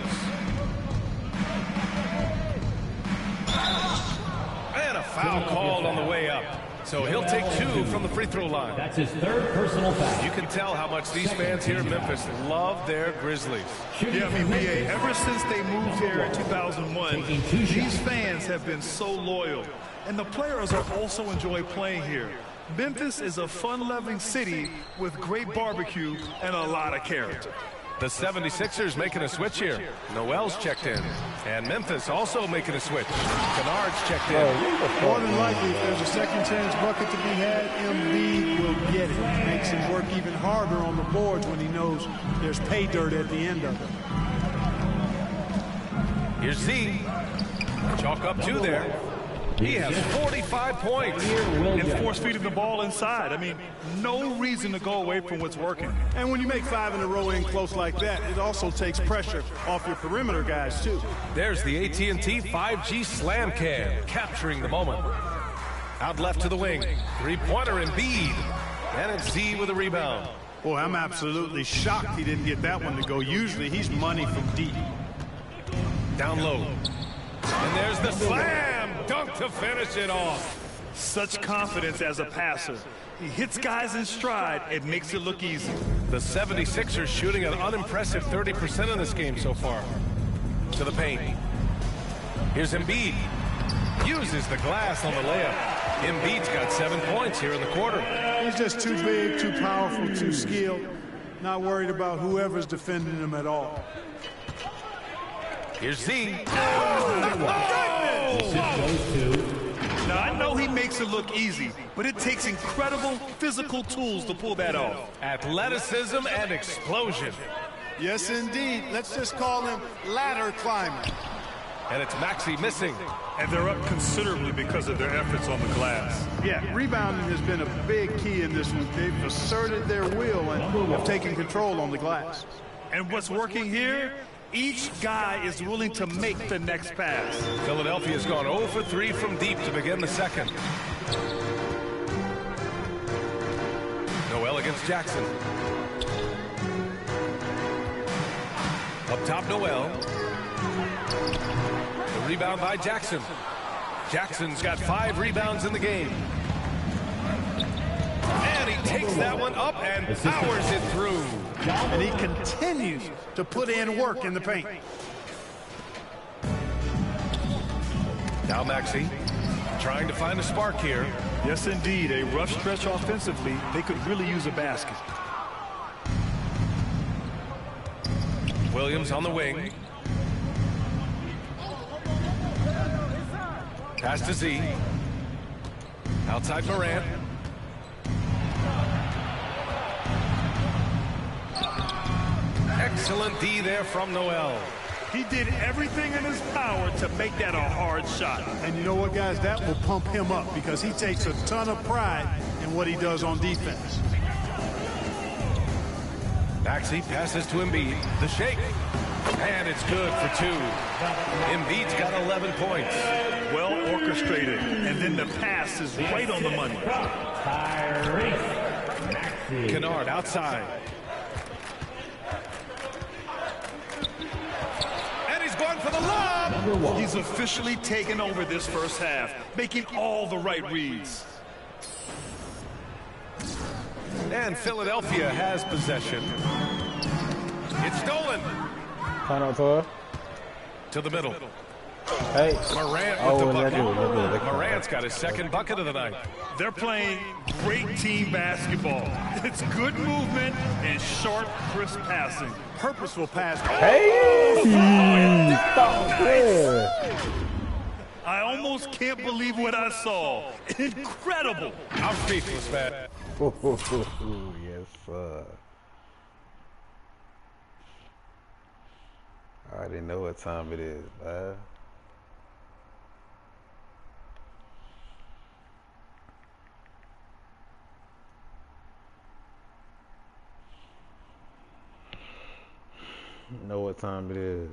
And a foul called on the way up. So he'll take 2 from the free throw line. That's his 3rd personal foul. You can tell how much these fans here in Memphis love their Grizzlies. Yeah, I mean, BA, ever since they moved here in 2001, these fans have been so loyal. And the players are also enjoy playing here. Memphis is a fun-loving city with great barbecue and a lot of character. The 76ers making a switch here. Noel's checked in. And Memphis also making a switch. Kennard's checked in. More than likely, if there's a second chance bucket to be had, Embiid will get it. Makes him work even harder on the boards when he knows there's pay dirt at the end of it. Here's Z. Chalk up 2 there. He has 45 points. And force-feeding the ball inside. I mean, no reason to go away from what's working. And when you make 5 in a row in close like that, it also takes pressure off your perimeter guys, too. There's the AT&T 5G Slam Cam, capturing the moment. Out left to the wing. Three-pointer Embiid. And it's Z with a rebound. Boy, I'm absolutely shocked he didn't get that one to go. Usually he's money from deep. Down low. And there's the slam dunk to finish it off. Such confidence as a passer. He hits guys in stride. It makes it look easy. The 76ers shooting an unimpressive 30% in this game so far. To the paint. Here's Embiid. Uses the glass on the layup. Embiid's got 7 points here in the quarter. He's just too big, too powerful, too skilled. Not worried about whoever's defending him at all. Here's Z. Now, I know he makes it look easy, but it takes incredible physical tools to pull that off. Athleticism and explosion. Yes, indeed. Let's just call him ladder climber. And it's Maxey missing. And they're up considerably because of their efforts on the glass. Yeah, rebounding has been a big key in this one. They've asserted their will and have taken control on the glass. And what's working here? Each guy is willing to make the next pass. Philadelphia's gone 0 for 3 from deep to begin the second. Noel against Jackson. Up top, Noel. The rebound by Jackson. Jackson's got 5 rebounds in the game. And he takes that one up and powers it through. And he continues to put in work in the paint. Now Maxey trying to find a spark here. Yes, indeed. A rough stretch offensively. They could really use a basket. Williams on the wing. Pass to Z. Outside Morant. Excellent D there from Noel. He did everything in his power to make that a hard shot. And you know what, guys? That will pump him up because he takes a ton of pride in what he does on defense. Maxey passes to Embiid. The shake. And it's good for 2. Embiid's got 11 points. Well orchestrated. And then the pass is right on the money. Kennard outside. And he's going for the lob. He's officially taken over this first half, making all the right reads. And Philadelphia has possession. It's stolen. To the middle. Hey. Morant with the bucket. Morant's got his second bucket of the night. They're playing great team basketball. It's good movement and sharp, crisp passing. Purposeful pass. Hey! I almost can't believe what I saw. Incredible. I'm speechless, man. Yes, sir. I already know what time it is, man. Know what time it is.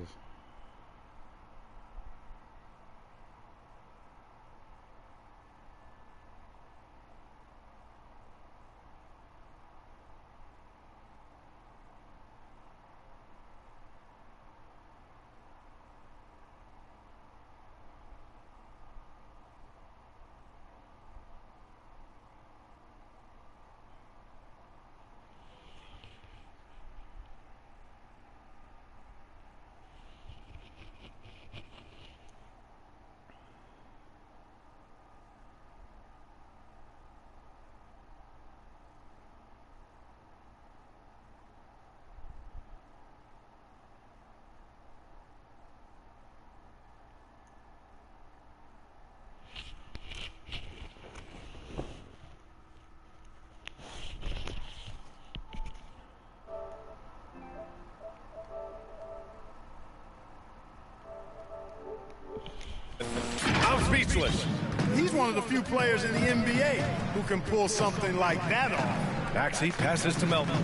I'm speechless. He's one of the few players in the NBA who can pull something like that off. Maxey passes to Melton.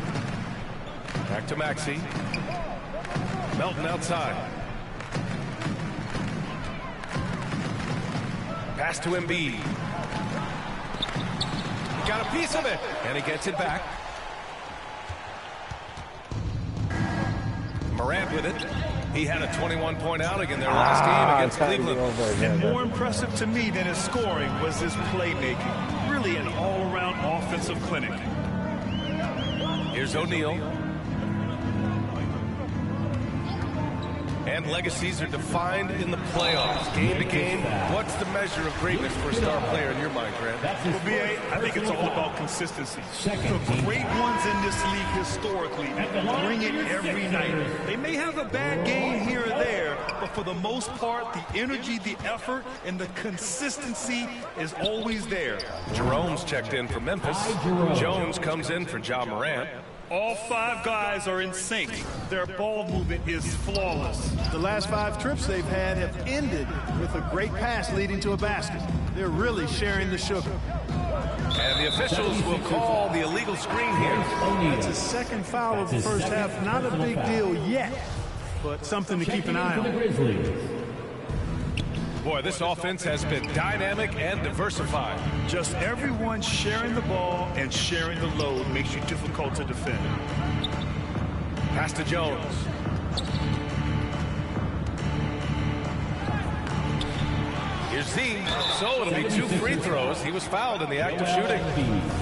Back to Maxey. Melton outside. Pass to Embiid. Got a piece of it, and he gets it back. Morant with it. He had a 21-point outing in their last game against Cleveland. And more impressive to me than his scoring was his playmaking. Really an all-around offensive clinic. Here's O'Neal. And legacies are defined in the playoffs. Game to game, what's the measure of greatness for a star player in your mind, Grant? Well, B.A., I think it's all about consistency. The great ones in this league historically bring it every night. They may have a bad game here or there, but for the most part, the energy, the effort, and the consistency is always there. Jerome's checked in for Memphis. Jones comes in for Ja Morant. All 5 guys are in sync. Their ball movement is flawless. The last 5 trips they've had have ended with a great pass leading to a basket. They're really sharing the sugar. And the officials will call the illegal screen here. It's a second foul of the first half. Not a big deal yet, but something to keep an eye on. Boy, this offense has been dynamic and diversified. Just everyone sharing the ball and sharing the load makes you difficult to defend. Pass to Jones. Here's Z. So it'll be 2 free throws. He was fouled in the act of shooting.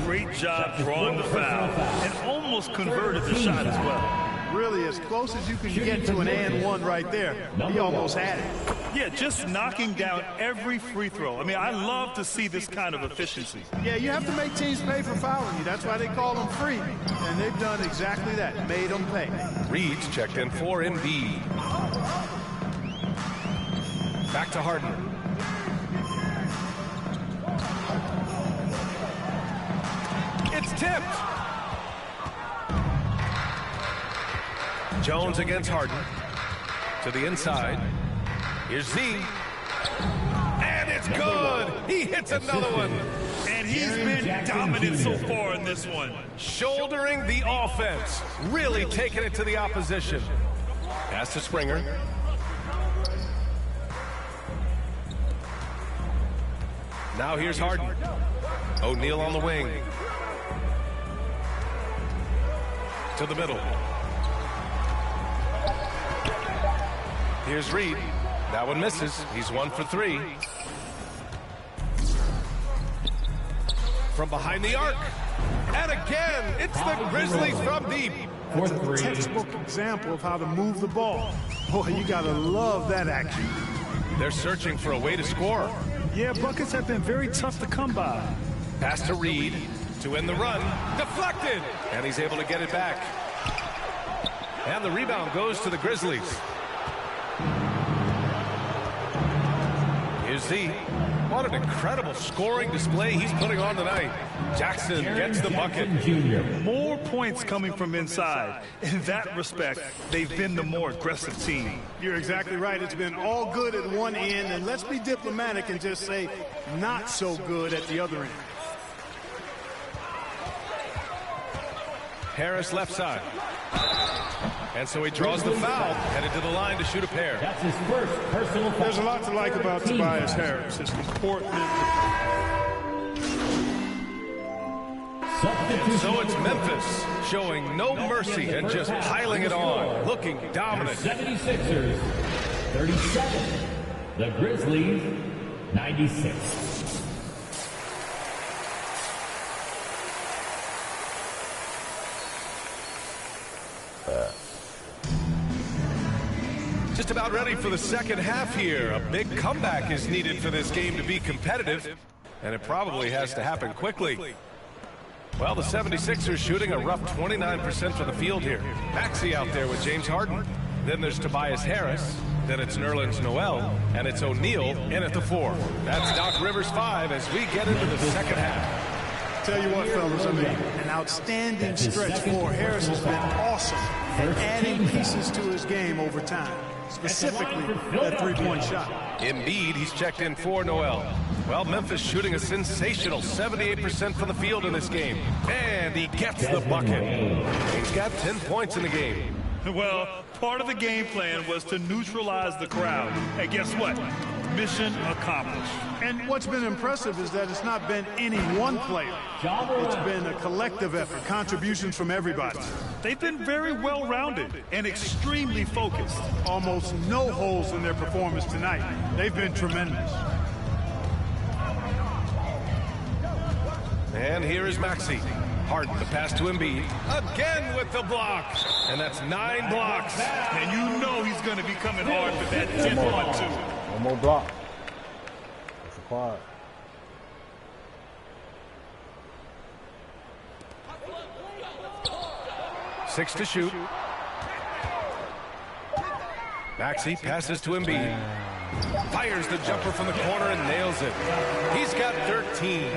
Great job drawing the foul and almost converted the shot as well. Really, as close as you can get to an and one right there. He almost had it. Yeah, just knocking down every free throw. I mean, I love to see this kind of efficiency. Yeah, you have to make teams pay for fouling you. That's why they call them free. And they've done exactly that, made them pay. Reed's checked in for Embiid. Back to Harden. It's tipped. Jones against Harden. To the inside. Here's Z. And it's good. He hits another one. And he's been dominant so far in this one. Shouldering the offense. Really taking it to the opposition. Pass to Springer. Now here's Harden. O'Neal on the wing. To the middle. Here's Reed. That one misses. He's 1 for 3. From behind the arc. And again, it's the Grizzlies from deep. That's a textbook example of how to move the ball. Boy, you got to love that action. They're searching for a way to score. Yeah, buckets have been very tough to come by. Pass to Reed to end the run. Deflected. And he's able to get it back. And the rebound goes to the Grizzlies. Here's Z. What an incredible scoring display he's putting on tonight. Jackson gets the bucket. More points coming from inside. In that respect, they've been the more aggressive team. You're exactly right. It's been all good at one end, and let's be diplomatic and just say not so good at the other end. Harris left side. And so he draws the foul, headed to the line to shoot a pair. That's his first personal foul. There's a lot to like about Tobias Harris. His comportment. And so it's Memphis showing no mercy and just piling it on, looking dominant. 76ers, 37. The Grizzlies, 96. Just about ready for the second half here. A big comeback is needed for this game to be competitive, and it probably has to happen quickly. Well, the 76ers shooting a rough 29% from the field here. Maxey out there with James Harden. Then there's Tobias Harris. Then it's Nerlens Noel, and it's O'Neal in at the 4. That's Doc Rivers 5 as we get into the second half. Tell you what, fellas, I mean, an outstanding stretch for Harris has been awesome at adding pieces to his game over time. specifically that three-point shot. Embiid, he's checked in for Noel. Well, Memphis shooting a sensational 78% from the field in this game. And he gets the bucket. He's got 10 points in the game. Well, part of the game plan was to neutralize the crowd. And guess what? Mission accomplished. And what's been impressive is that it's not been any one player. It's been a collective effort, contributions from everybody. They've been very well-rounded and extremely focused. Almost no holes in their performance tonight. They've been tremendous. And here is Maxey. Harden, the pass to Embiid. Again with the block. And that's 9 blocks. And you know he's going to be coming hard for that 10th one, too. One more block. That's a quad. Six to shoot. Maxey passes to Embiid. Fires the jumper from the corner and nails it. He's got 13.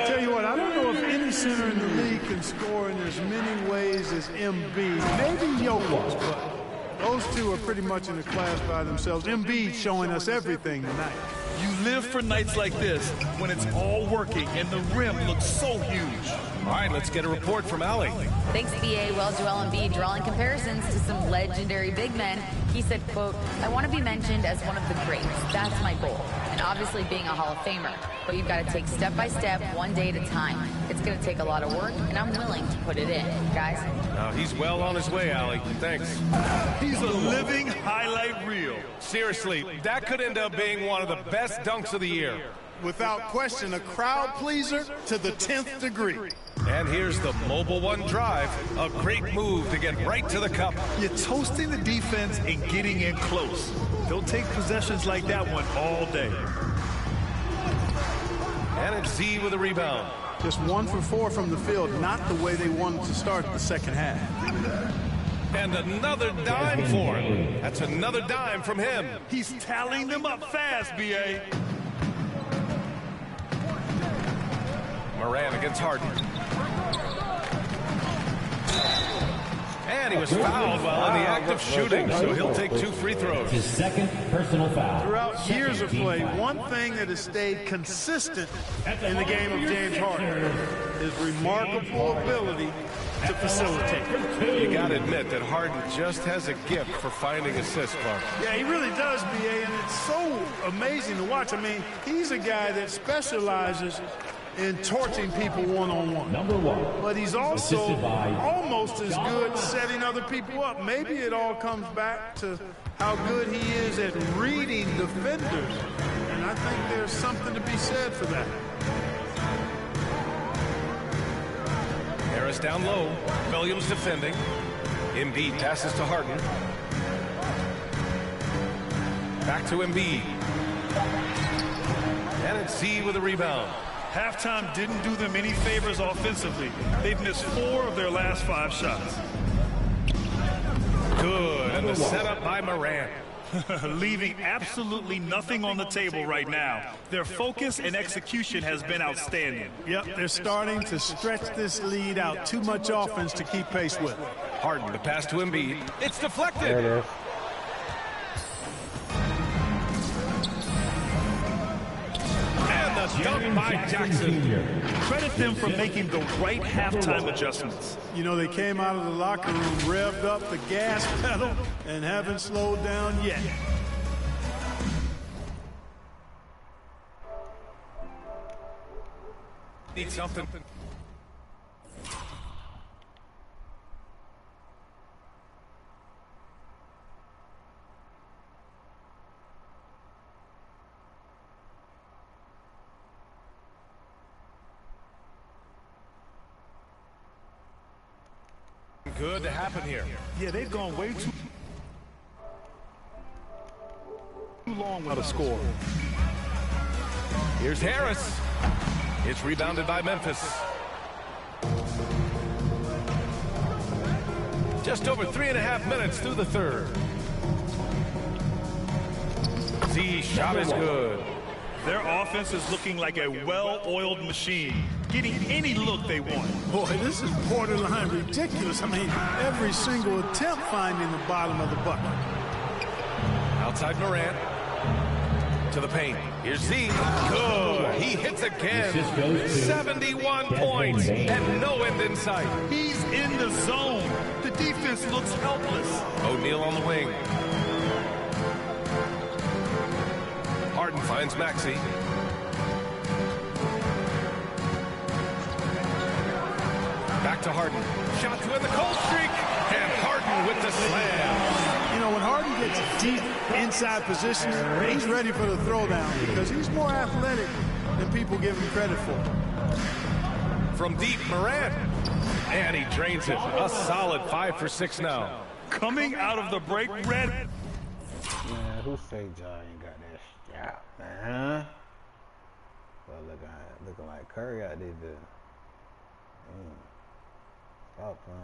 Tell you what, I don't know if any center in the league can score in as many ways as Embiid. Maybe Jokic, but those two are pretty much in a class by themselves. Embiid showing us everything tonight. You live for nights like this when it's all working and the rim looks so huge. All right, let's get a report from Allie. Thanks, BA. Well, Joel Embiid drawing comparisons to some legendary big men. He said, quote, "I want to be mentioned as one of the greats. That's my goal. And obviously being a Hall of Famer. But you've got to take step by step, one day at a time. It's going to take a lot of work, and I'm willing to put it in, guys." He's well on his way, Allie. Thanks. He's a living highlight reel. Seriously, that could end up being one of the best dunks of the year. Without question, a crowd pleaser to the 10th degree. And here's the Mobile One drive. A great move to get right to the cup. You're toasting the defense and getting in close. They'll take possessions like that one all day. And it's Z with a rebound. Just 1 for 4 from the field, not the way they wanted to start the second half. And another dime for him. That's another dime from him. He's tallying them up fast, B.A. Moran against Harden. And he was fouled while in the act of shooting, so he'll take 2 free throws. His second personal foul. Throughout years of play, one thing that has stayed consistent in the game of James Harden is remarkable ability to facilitate. You got to admit that Harden just has a gift for finding assists, Clark. Yeah, he really does, B.A., and it's so amazing to watch. I mean, he's a guy that specializes in torching people one-on-one. Number 1. But he's also almost as good setting other people up. Maybe it all comes back to how good he is at reading defenders. And I think there's something to be said for that. Harris down low. Williams defending. Embiid passes to Harden. Back to Embiid. And it's Z with a rebound. Halftime didn't do them any favors offensively. They've missed 4 of their last 5 shots. Good, and the setup by Moran. Leaving absolutely nothing on the table right now. Their focus and execution has been outstanding. Yep, they're starting to stretch this lead out. Too much offense to keep pace with. Harden, the pass to Embiid. It's deflected. There it is. Dunk by Jackson. Credit them for making the right halftime adjustments. You know, they came out of the locker room, revved up the gas pedal, and haven't slowed down yet. Need something. Good to happen here. Yeah, they've gone way too long without a score. Here's Harris. It's rebounded by Memphis. Just over 3.5 minutes through the third. Z shot is good. Their offense is looking like a well-oiled machine, getting any look they want. Boy, this is borderline ridiculous. I mean, every single attempt finding the bottom of the bucket. Outside Morant. To the paint. Here's Z. Good. He hits again. 71 points and no end in sight. He's in the zone. The defense looks helpless. O'Neal on the wing. Harden finds Maxey. Back to Harden. Shot to end the cold streak. And Harden with the slam. You know, when Harden gets deep inside positions, he's ready for the throwdown because he's more athletic than people give him credit for. From deep, Morant. And he drains it. A solid 5 for 6 now. Coming out of the break, red. Man, who say Ja ain't got that strap, man? Well, looking like Curry out there. Stop playing.